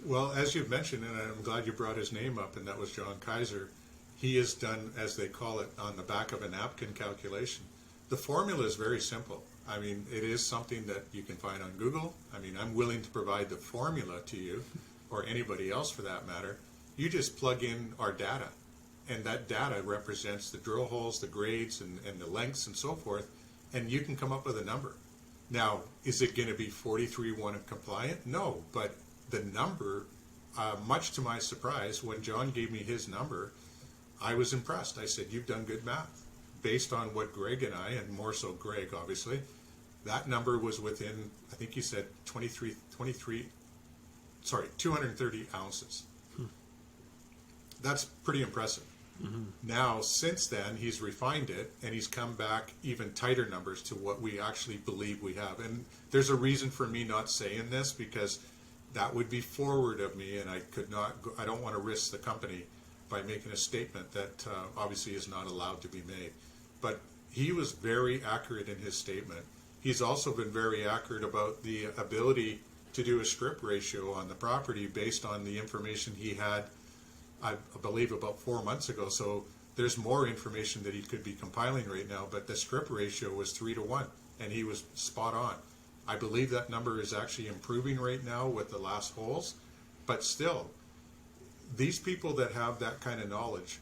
Well, as you've mentioned, and I'm glad you brought his name up, and that was John Kaiser. He has done, as they call it, on the back of a napkin calculation. The formula is very simple. I mean, it is something that you can find on Google. I mean, I'm willing to provide the formula to you, or anybody else for that matter. You just plug in our data, and that data represents the drill holes, the grades, and the lengths and so forth, and you can come up with a number. Now, is it going to be 43-1 compliant? No, but the number, much to my surprise, when John gave me his number, I was impressed. I said, you've done good math. Based on what Greg and I, and more so Greg, obviously, that number was within, I think you said 230 ounces. That's pretty impressive. Mm-hmm. Now, since then, he's refined it, and he's come back even tighter numbers to what we actually believe we have. And there's a reason for me not saying this, because that would be forward of me, and I don't want to risk the company by making a statement that obviously is not allowed to be made. But he was very accurate in his statement. He's also been very accurate about the ability to do a strip ratio on the property based on the information he had, I believe, about 4 months ago. So there's more information that he could be compiling right now, but the strip ratio was 3-to-1, and he was spot on. I believe that number is actually improving right now with the last holes, but still, these people that have that kind of knowledge,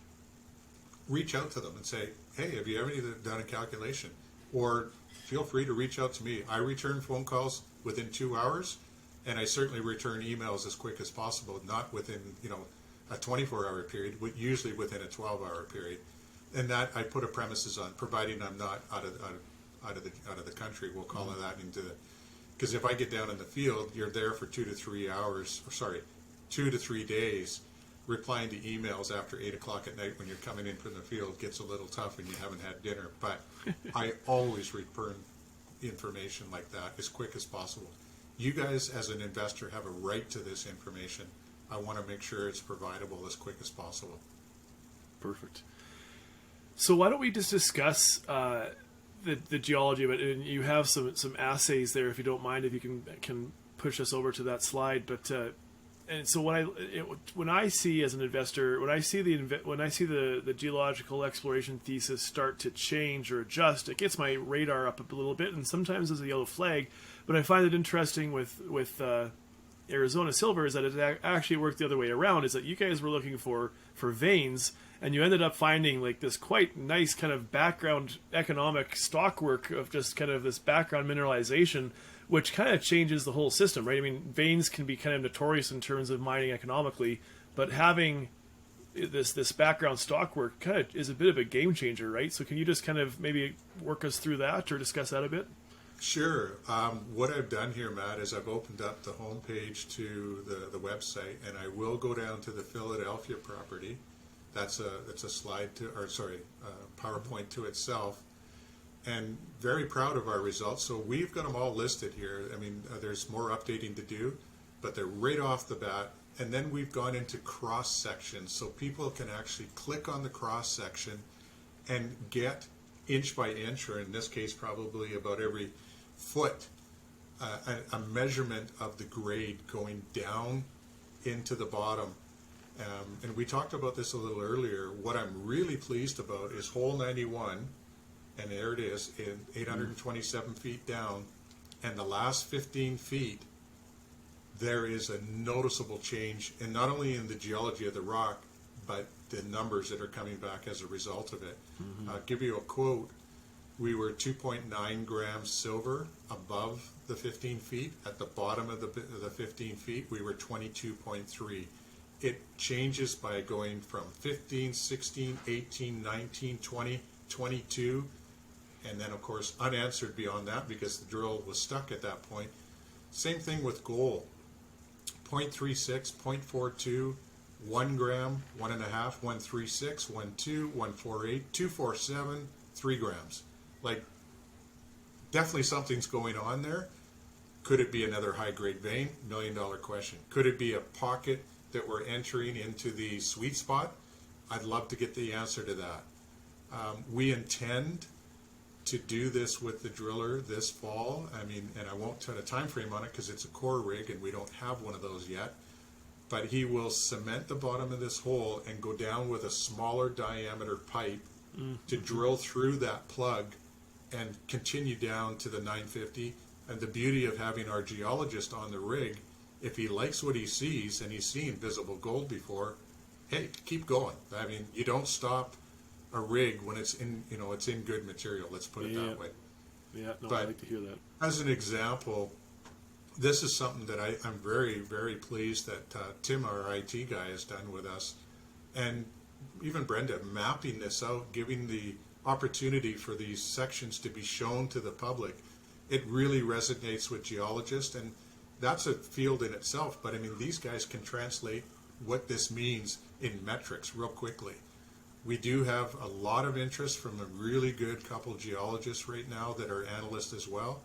reach out to them and say, hey, have you ever done a calculation? Or feel free to reach out to me. I return phone calls within 2 hours, and I certainly return emails as quick as possible, not within, a 24-hour period, but usually within a 12-hour period. And that I put a premises on, providing I'm not out of the country. We'll call it that because if I get down in the field, you're there for 2 to 3 hours. 2 to 3 days. Replying to emails after 8 o'clock at night when you're coming in from the field gets a little tough and you haven't had dinner. But I always return information like that as quick as possible. You guys, as an investor, have a right to this information. I want to make sure it's providable as quick as possible. Perfect. So why don't we just discuss the geology of it? And you have some assays there, if you don't mind, if you can push us over to that slide. But and so when I see as an investor, when I see the geological exploration thesis start to change or adjust, it gets my radar up a little bit, and sometimes there's a yellow flag. But I find it interesting with Arizona Silver is that it actually worked the other way around. Is that you guys were looking for veins, and you ended up finding like this quite nice kind of background economic stockwork of just kind of this background mineralization, which kind of changes the whole system, right? I mean, veins can be kind of notorious in terms of mining economically, but having this background stockwork kind of is a bit of a game changer, right? So can you just kind of maybe work us through that or discuss that a bit? Sure. What I've done here, Matt, is I've opened up the homepage to the website, and I will go down to the Philadelphia property. That's a slide to, or sorry, PowerPoint to itself, and very proud of our results. So we've got them all listed here. I mean, there's more updating to do, but they're right off the bat. And then we've gone into cross sections, so people can actually click on the cross section and get inch by inch, or in this case, probably about every foot, a measurement of the grade going down into the bottom. And we talked about this a little earlier. What I'm really pleased about is hole 91, and there it is, in 827 feet down, and the last 15 feet, there is a noticeable change, and not only in the geology of the rock, but the numbers that are coming back as a result of it. I'll give you a quote. We were 2.9 grams silver above the 15 feet. At the bottom of the 15 feet, we were 22.3. It changes by going from 15, 16, 18, 19, 20, 22, and then of course unanswered beyond that because the drill was stuck at that point. Same thing with gold. 0.36, 0.42, 1 gram, 1.5, 1.36, 1.2, 1.48, 2.47, 3 grams. Like, definitely something's going on there. Could it be another high-grade vein? $1 million question. Could it be a pocket that we're entering into the sweet spot? I'd love to get the answer to that. We intend to do this with the driller this fall. I mean, and I won't put a time frame on it because it's a core rig and we don't have one of those yet. But he will cement the bottom of this hole and go down with a smaller diameter pipe to drill through that plug and continue down to the 950. And the beauty of having our geologist on the rig, if he likes what he sees and he's seen visible gold before, hey, keep going. I mean, you don't stop a rig when it's in, it's in good material. Let's put it that way. Yeah, no, but I'd like to hear that. As an example, this is something that I'm very, very pleased that Tim, our IT guy, has done with us. And even Brenda, mapping this out, giving the opportunity for these sections to be shown to the public. It really resonates with geologists, and that's a field in itself. But I mean, these guys can translate what this means in metrics real quickly. We do have a lot of interest from a really good couple of geologists right now that are analysts as well.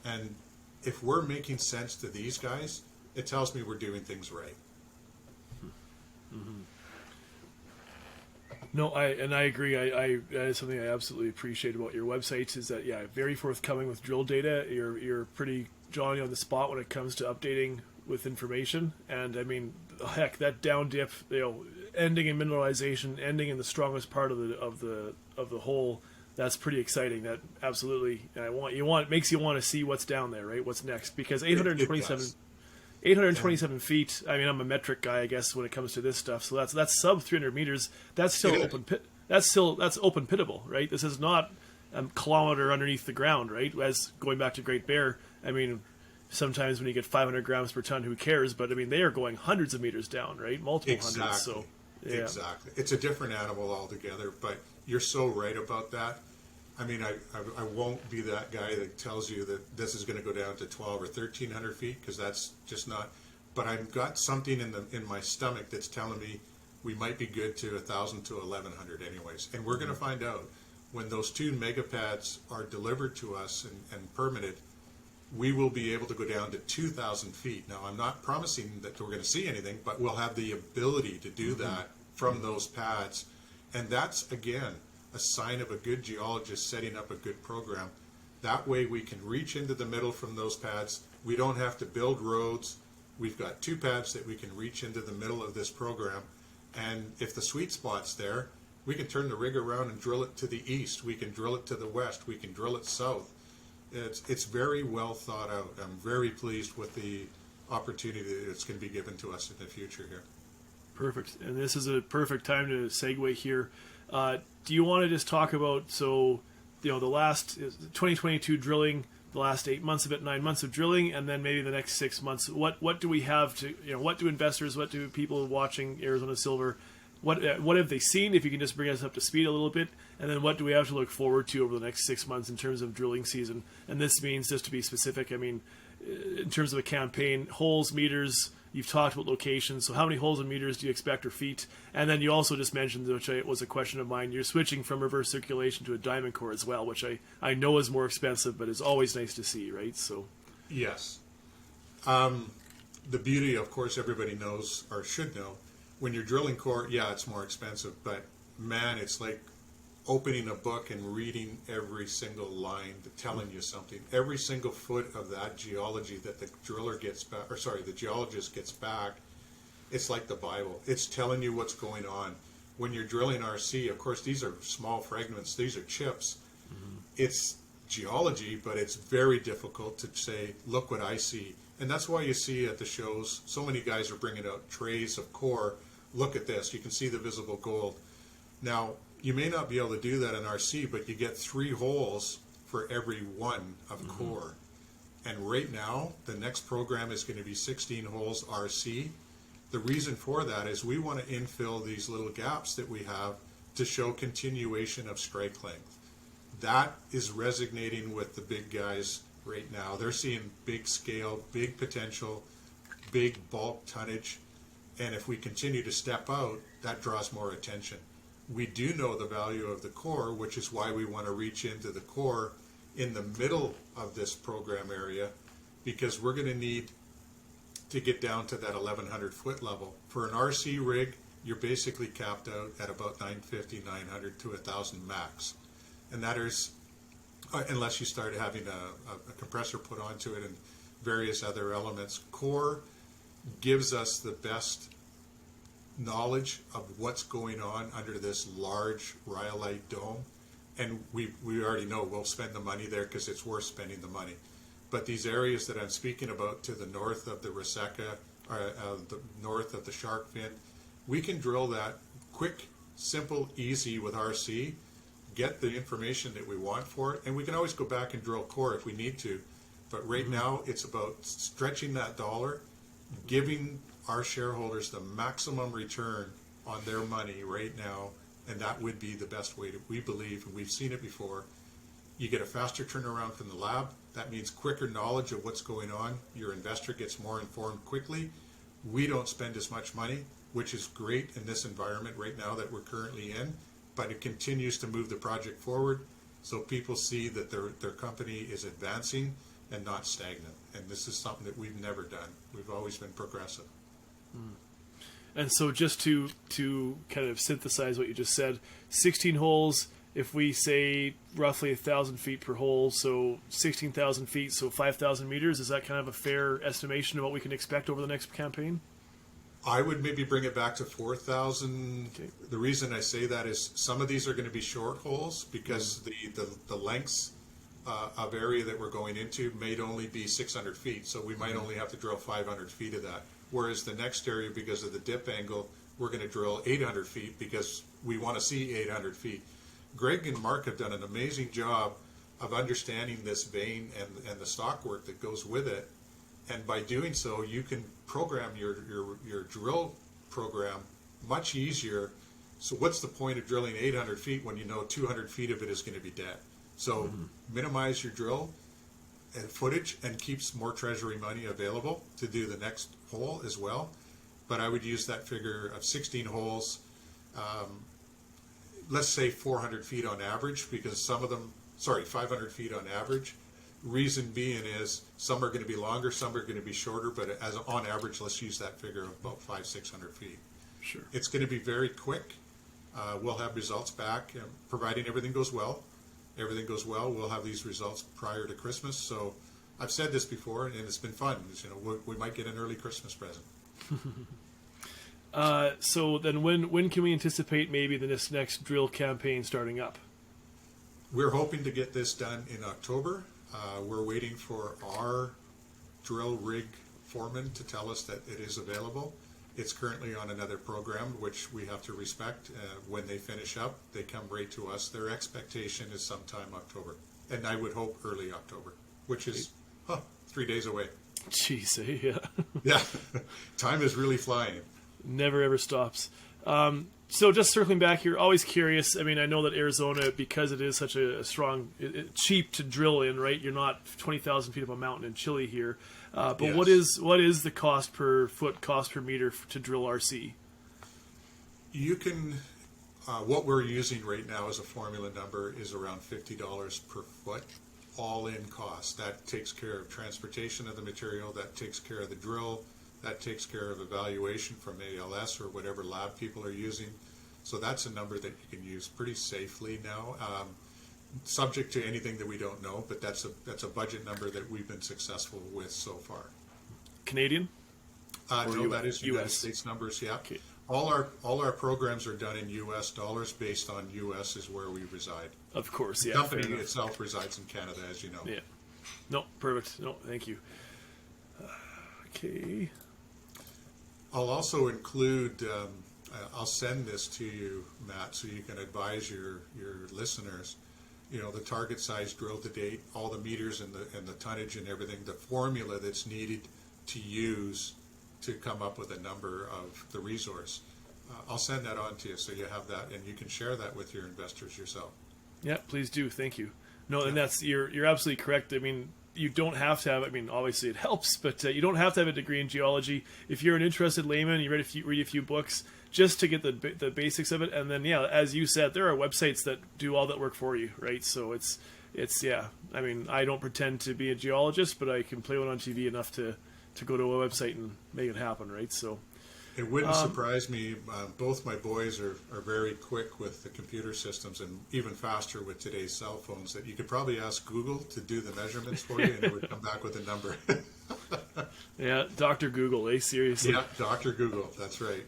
And if we're making sense to these guys, it tells me we're doing things right. Mm-hmm. No, I agree. I that is something I absolutely appreciate about your websites is that, yeah, very forthcoming with drill data. You're pretty Johnny on the spot when it comes to updating with information. And I mean, heck, that down dip, ending in mineralization, ending in the strongest part of the hole, that's pretty exciting. That absolutely, makes you want to see what's down there, right? What's next? Because 827 feet. I mean, I'm a metric guy, I guess, when it comes to this stuff. So that's sub 300 meters. That's still open pit. That's open pittable, right? This is not a kilometer underneath the ground, right? As going back to Great Bear, I mean, sometimes when you get 500 grams per ton, who cares? But I mean, they are going hundreds of meters down, right? Multiple hundreds. So yeah. Exactly. It's a different animal altogether. But you're so right about that. I mean, I won't be that guy that tells you that this is going to go down to 12 or 1,300 feet because that's just not. But I've got something in my stomach that's telling me we might be good to 1,000 to 1,100 anyways. And we're going to find out when those 2 megapads are delivered to us and permitted. we will be able to go down to 2,000 feet. Now, I'm not promising that we're going to see anything, but we'll have the ability to do that from those pads. And that's, again, a sign of a good geologist setting up a good program. That way we can reach into the middle from those pads. We don't have to build roads. We've got 2 pads that we can reach into the middle of this program. And if the sweet spot's there, we can turn the rig around and drill it to the east. We can drill it to the west. We can drill it south. It's very well thought out. I'm very pleased with the opportunity that's going to be given to us in the future here. Perfect. And this is a perfect time to segue here. Do you want to just talk about, so, the last 2022 drilling, the last 8 months of it, 9 months of drilling, and then maybe the next 6 months, what do we have to, what do investors, what do people watching Arizona Silver, what have they seen, if you can just bring us up to speed a little bit, and then what do we have to look forward to over the next 6 months in terms of drilling season? And this means, just to be specific, I mean, in terms of a campaign, holes, meters, you've talked about locations, so how many holes and meters do you expect, or feet? And then you also just mentioned, which was a question of mine, you're switching from reverse circulation to a diamond core as well, which I know is more expensive, but is always nice to see, right? So, yes. The beauty, of course, everybody knows, or should know, when you're drilling core, yeah, it's more expensive, but man, it's like opening a book and reading every single line telling you something. Every single foot of that geology that the driller gets back, or sorry, the geologist gets back, it's like the Bible. It's telling you what's going on. When you're drilling RC, of course, these are small fragments, these are chips. It's geology, but it's very difficult to say, look what I see. And that's why you see at the shows, so many guys are bringing out trays of core. Look at this, you can see the visible gold. Now, you may not be able to do that in RC, but you get 3 holes for every one of core. And right now, the next program is going to be 16 holes RC. The reason for that is we want to infill these little gaps that we have to show continuation of strike length. That is resonating with the big guys right now. They're seeing big scale, big potential, big bulk tonnage. And if we continue to step out, that draws more attention. We do know the value of the core, which is why we want to reach into the core in the middle of this program area, because we're going to need to get down to that 1,100 foot level. For an RC rig, you're basically capped out at about 950, 900 to 1,000 max. And that is, unless you start having a compressor put onto it and various other elements. Core gives us the best knowledge of what's going on under this large rhyolite dome, and we already know we'll spend the money there because it's worth spending the money. But these areas that I'm speaking about to the north of the Reseca, or the north of the shark fin, we can drill that quick, simple, easy with RC, get the information that we want for it, and we can always go back and drill core if we need to. But right now, it's about stretching that dollar, giving our shareholders the maximum return on their money right now, and that would be the best way to, we believe, and we've seen it before. You get a faster turnaround from the lab. That means quicker knowledge of what's going on. Your investor gets more informed quickly. We don't spend as much money, which is great in this environment right now that we're currently in, but it continues to move the project forward so people see that their company is advancing and not stagnant. And this is something that we've never done. We've always been progressive. And so just to kind of synthesize what you just said, 16 holes, if we say roughly 1,000 feet per hole, so 16,000 feet, so 5,000 meters, is that kind of a fair estimation of what we can expect over the next campaign? I would maybe bring it back to 4,000. Okay. The reason I say that is some of these are going to be short holes because the lengths of area that we're going into may only be 600 feet, so we might only have to drill 500 feet of that. Whereas the next area, because of the dip angle, we're going to drill 800 feet because we want to see 800 feet. Greg and Mark have done an amazing job of understanding this vein and the stockwork that goes with it. And by doing so, you can program your drill program much easier. So what's the point of drilling 800 feet when you know 200 feet of it is going to be dead? So minimize your drill and footage and keeps more treasury money available to do the next hole as well. But I would use that figure of 16 holes, let's say 400 feet on average, because some of them, 500 feet on average, Reason being is some are going to be longer, some are going to be shorter, but as on average, let's use that figure of about 500-600 feet. Sure. It's going to be very quick. We'll have results back, providing everything goes well. Everything goes well, we'll have these results prior to Christmas. So I've said this before, and it's been fun. We might get an early Christmas present. So then when can we anticipate maybe this next drill campaign starting up? We're hoping to get this done in October. We're waiting for our drill rig foreman to tell us that it is available. It's currently on another program, which we have to respect. When they finish up, they come right to us. Their expectation is sometime October. And I would hope early October, which is 3 days away. Jeez, yeah. Yeah, time is really flying. Never ever stops. So just circling back here, always curious. I mean, I know that Arizona, because it is such a strong, cheap to drill in, right? You're not 20,000 feet up a mountain in Chile here. But Yes. what is the cost per foot, cost per meter to drill RC? You can, what we're using right now as a formula number is around $50 per foot, all in cost. That takes care of transportation of the material, that takes care of the drill, that takes care of evaluation from ALS or whatever lab people are using. So that's a number that you can use pretty safely now, subject to anything that we don't know, but that's a budget number that we've been successful with so far. Canadian? No, that is United US? States numbers, yeah. Okay. All our programs are done in U.S. dollars based on U.S. is where we reside. Of course, The yeah. company fair enough. itself resides in Canada, as you know. Yeah. No, perfect. No, thank you. Okay. I'll also include, I'll send this to you, Matt, so you can advise your listeners, the target size drill to date, all the meters and the tonnage and everything, the formula that's needed to use to come up with a number of the resource. I'll send that on to you so you have that, and you can share that with your investors yourself. Yeah, please do. Thank you. No, and you're absolutely correct. I mean, you don't have to have, obviously it helps, but you don't have to have a degree in geology. If you're an interested layman, you read a few books just to get the basics of it. And then, yeah, as you said, there are websites that do all that work for you, right? So it's yeah. I mean, I don't pretend to be a geologist, but I can play one on TV enough to go to a website and make it happen, right? So it wouldn't surprise me. Both my boys are very quick with the computer systems and even faster with today's cell phones that you could probably ask Google to do the measurements for you and it would come back with a number. Yeah, Dr. Google, seriously. Yeah, Dr. Google, that's right.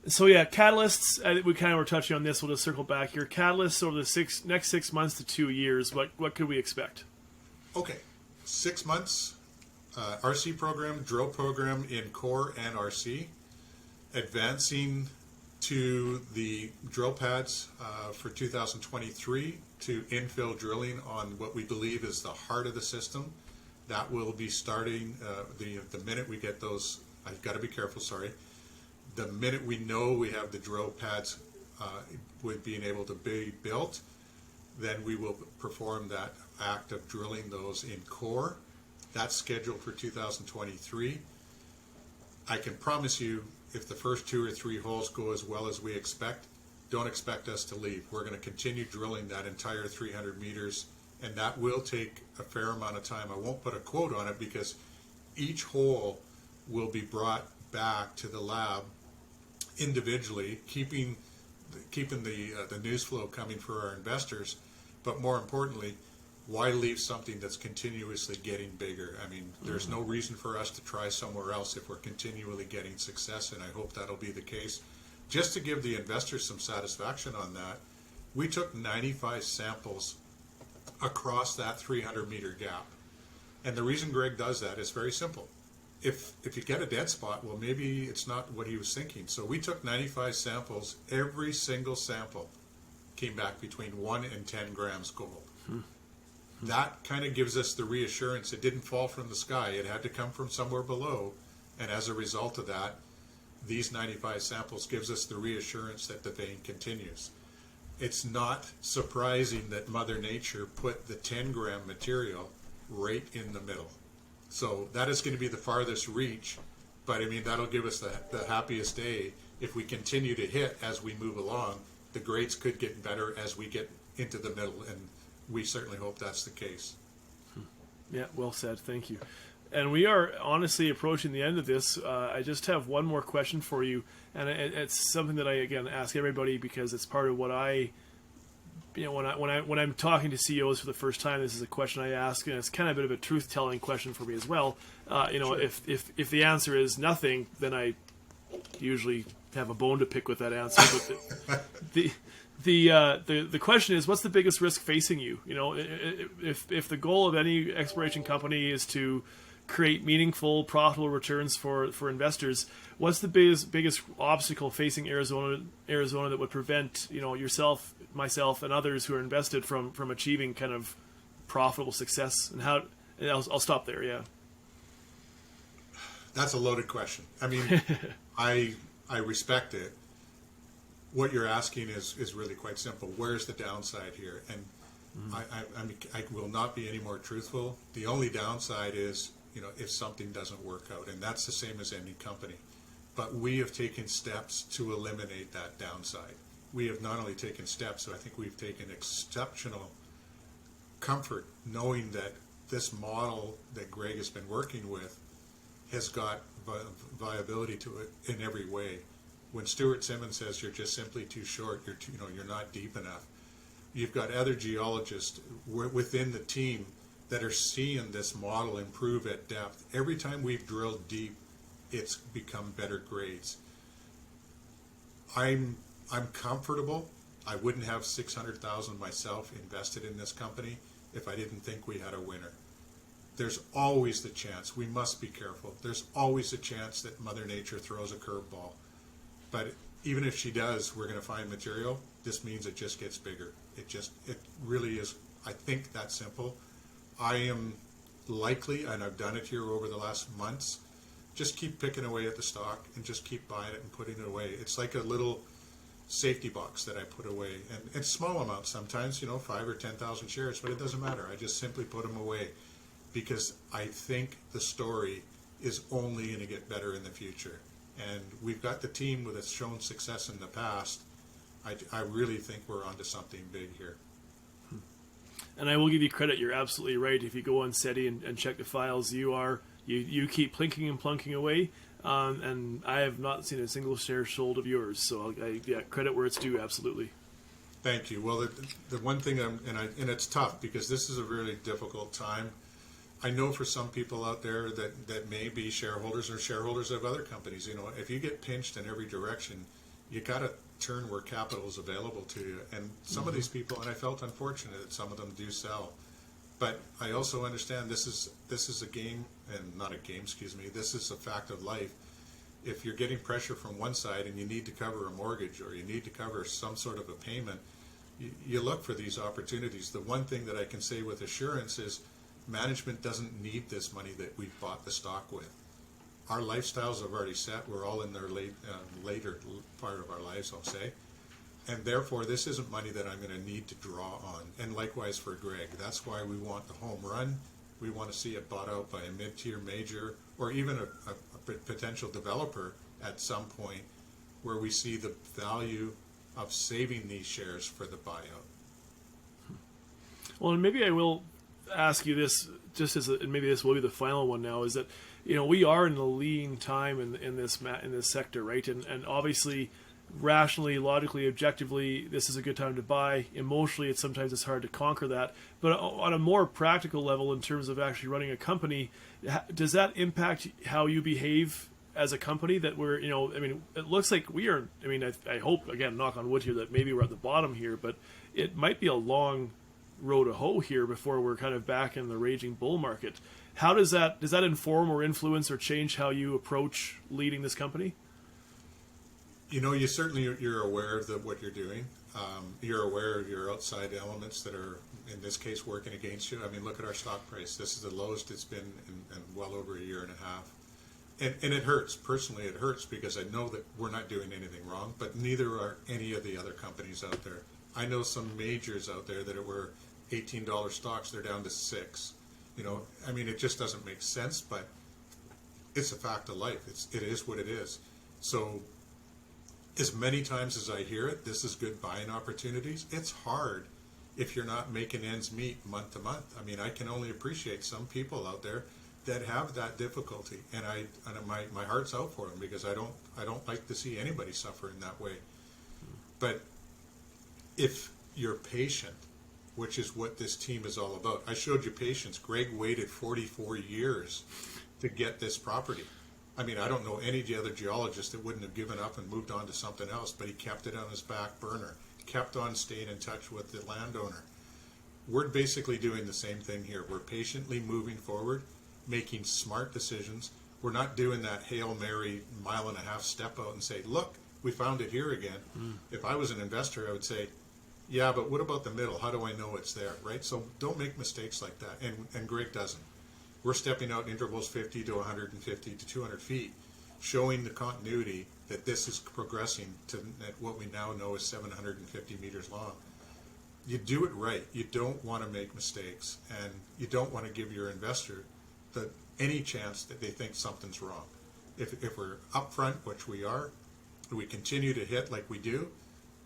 So yeah, catalysts, we kind of were touching on this, we'll just circle back here. Catalysts over the next 6 months to 2 years, what could we expect? Okay, 6 months. RC program, drill program in core and RC, advancing to the drill pads for 2023 to infill drilling on what we believe is the heart of the system. That will be starting the minute we get those. I've got to be careful, sorry. The minute we know we have the drill pads with being able to be built, then we will perform that act of drilling those in core. That's scheduled for 2023. I can promise you, if the first 2 or 3 holes go as well as we expect, don't expect us to leave. We're going to continue drilling that entire 300 meters, and that will take a fair amount of time. I won't put a quote on it because each hole will be brought back to the lab individually, keeping the news flow coming for our investors, but more importantly, why leave something that's continuously getting bigger? I mean, there's no reason for us to try somewhere else if we're continually getting success, and I hope that'll be the case. Just to give the investors some satisfaction on that, we took 95 samples across that 300-meter gap. And the reason Greg does that is very simple. If you get a dead spot, well, maybe it's not what he was thinking. So we took 95 samples. Every single sample came back between 1 and 10 grams gold. That kind of gives us the reassurance it didn't fall from the sky. It had to come from somewhere below. And as a result of that, these 95 samples gives us the reassurance that the vein continues. It's not surprising that Mother Nature put the 10-gram material right in the middle. So that is going to be the farthest reach, but I mean, that'll give us the happiest day. If we continue to hit as we move along, the grades could get better as we get into the middle, and we certainly hope that's the case. Yeah, well said. Thank you. And we are honestly approaching the end of this. I just have one more question for you, and it's something that I again ask everybody because it's part of what I, when I'm talking to CEOs for the first time, this is a question I ask, and it's kind of a bit of a truth-telling question for me as well. Sure. If the answer is nothing, then I usually have a bone to pick with that answer. But the question is, what's the biggest risk facing you? If the goal of any exploration company is to create meaningful, profitable returns for investors, what's the biggest obstacle facing Arizona that would prevent yourself, myself, and others who are invested from achieving kind of profitable success? And how? And I'll stop there. Yeah. That's a loaded question. I mean, I respect it. What you're asking is really quite simple. Where's the downside here? And I will not be any more truthful. The only downside is, if something doesn't work out, and that's the same as any company. But we have taken steps to eliminate that downside. We have not only taken steps, so I think we've taken exceptional comfort knowing that this model that Greg has been working with has got viability to it in every way. When Stuart Simmons says you're just simply too short, you're not deep enough. You've got other geologists within the team that are seeing this model improve at depth. Every time we've drilled deep, it's become better grades. I'm comfortable. I wouldn't have $600,000 myself invested in this company if I didn't think we had a winner. There's always the chance. We must be careful. There's always a chance that Mother Nature throws a curveball. But even if she does, we're going to find material. This means it just gets bigger. It really is, I think, that simple. I am likely, and I've done it here over the last months, just keep picking away at the stock and just keep buying it and putting it away. It's like a little safety box that I put away. And it's small amounts sometimes, 5 or 10,000 shares, but it doesn't matter. I just simply put them away because I think the story is only going to get better in the future. And we've got the team that's shown success in the past. I really think we're onto something big here. And I will give you credit. You're absolutely right. If you go on SETI and check the files, you keep plinking and plunking away. And I have not seen a single share sold of yours. So credit where it's due. Absolutely. Thank you. Well, the one thing, and it's tough because this is a really difficult time. I know for some people out there that may be shareholders or shareholders of other companies, if you get pinched in every direction, you got to turn where capital is available to you. And some of these people, and I felt unfortunate that some of them do sell. But I also understand this is a game, and not a game, this is a fact of life. If you're getting pressure from one side and you need to cover a mortgage or you need to cover some sort of a payment, you look for these opportunities. The one thing that I can say with assurance is management doesn't need this money that we've bought the stock with. Our lifestyles have already set. We're all in their later part of our lives, I'll say. And therefore, this isn't money that I'm going to need to draw on. And likewise for Greg. That's why we want the home run. We want to see it bought out by a mid-tier major or even a potential developer at some point where we see the value of saving these shares for the buyout. Well, and maybe I will ask you this, and maybe this will be the final one now, is that we are in a lean time in this sector, right? And obviously, rationally, logically, objectively, this is a good time to buy. Emotionally, sometimes it's hard to conquer that. But on a more practical level, in terms of actually running a company, does that impact how you behave as a company? That we're, it looks like we are. I hope, again, knock on wood here, that maybe we're at the bottom here, but it might be a long road to hoe here before we're kind of back in the raging bull market. How does that inform or influence or change how you approach leading this company? You certainly you're aware of what you're doing. You're aware of your outside elements that are, in this case, working against you. Look at our stock price. This is the lowest it's been in well over a year and a half. And it hurts. Personally, it hurts because I know that we're not doing anything wrong, but neither are any of the other companies out there. I know some majors out there that were $18 stocks. They're down to $6. It just doesn't make sense, but it's a fact of life. It is what it is. So as many times as I hear it, this is good buying opportunities. It's hard. if you're not making ends meet month to month. I mean, I can only appreciate some people out there that have that difficulty, and my heart's out for them, because I don't like to see anybody suffer in that way. But if you're patient, which is what this team is all about. I showed you patience. Greg waited 44 years to get this property. I mean, I don't know any other geologist that wouldn't have given up and moved on to something else, but he kept it on his back burner, kept on staying in touch with the landowner. We're basically doing the same thing here. We're patiently moving forward, making smart decisions. We're not doing that Hail Mary mile-and-a-half step out and say, look, we found it here again. If I was an investor, I would say, yeah, but what about the middle? How do I know it's there, right? So don't make mistakes like that, and Greg doesn't. We're stepping out in intervals 50 to 150 to 200 feet, showing the continuity that this is progressing to what we now know is 750 meters long. You do it right. You don't want to make mistakes, and you don't want to give your investor any chance that they think something's wrong. If we're upfront, which we are, we continue to hit like we do,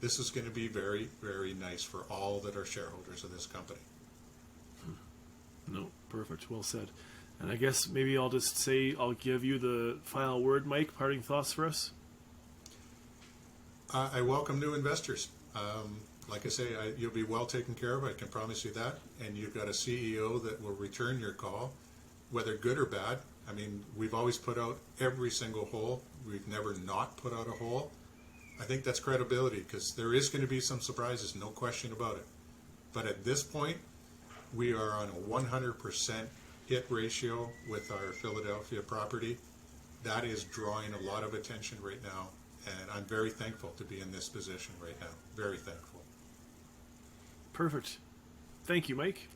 this is going to be very, very nice for all that are shareholders of this company. No, perfect. Well said. And I guess maybe I'll just say, I'll give you the final word, Mike. Parting thoughts for us? I welcome new investors. Like I say, you'll be well taken care of. I can promise you that. And you've got a CEO that will return your call, whether good or bad. I mean, we've always put out every single hole. We've never not put out a hole. I think that's credibility, because there is going to be some surprises, no question about it. But at this point, we are on a 100% hit ratio with our Philadelphia property. That is drawing a lot of attention right now, and I'm very thankful to be in this position right now. Very thankful. Perfect. Thank you, Mike.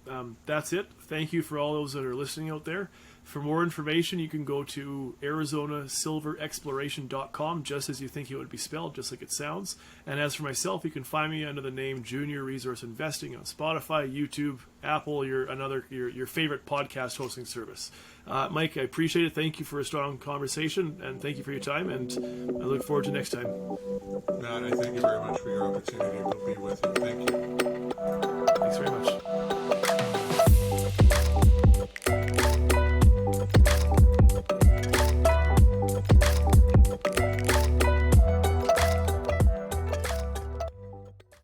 That's it. Thank you for all those that are listening out there. For more information, you can go to ArizonaSilverExploration.com, just as you think it would be spelled, just like it sounds. And as for myself, you can find me under the name Junior Resource Investing on Spotify, YouTube, Apple, your favorite podcast hosting service. Mike, I appreciate it. Thank you for a strong conversation, and thank you for your time, and I look forward to next time. Matt, I thank you very much for your opportunity to be with you. Thank you. Thanks very much.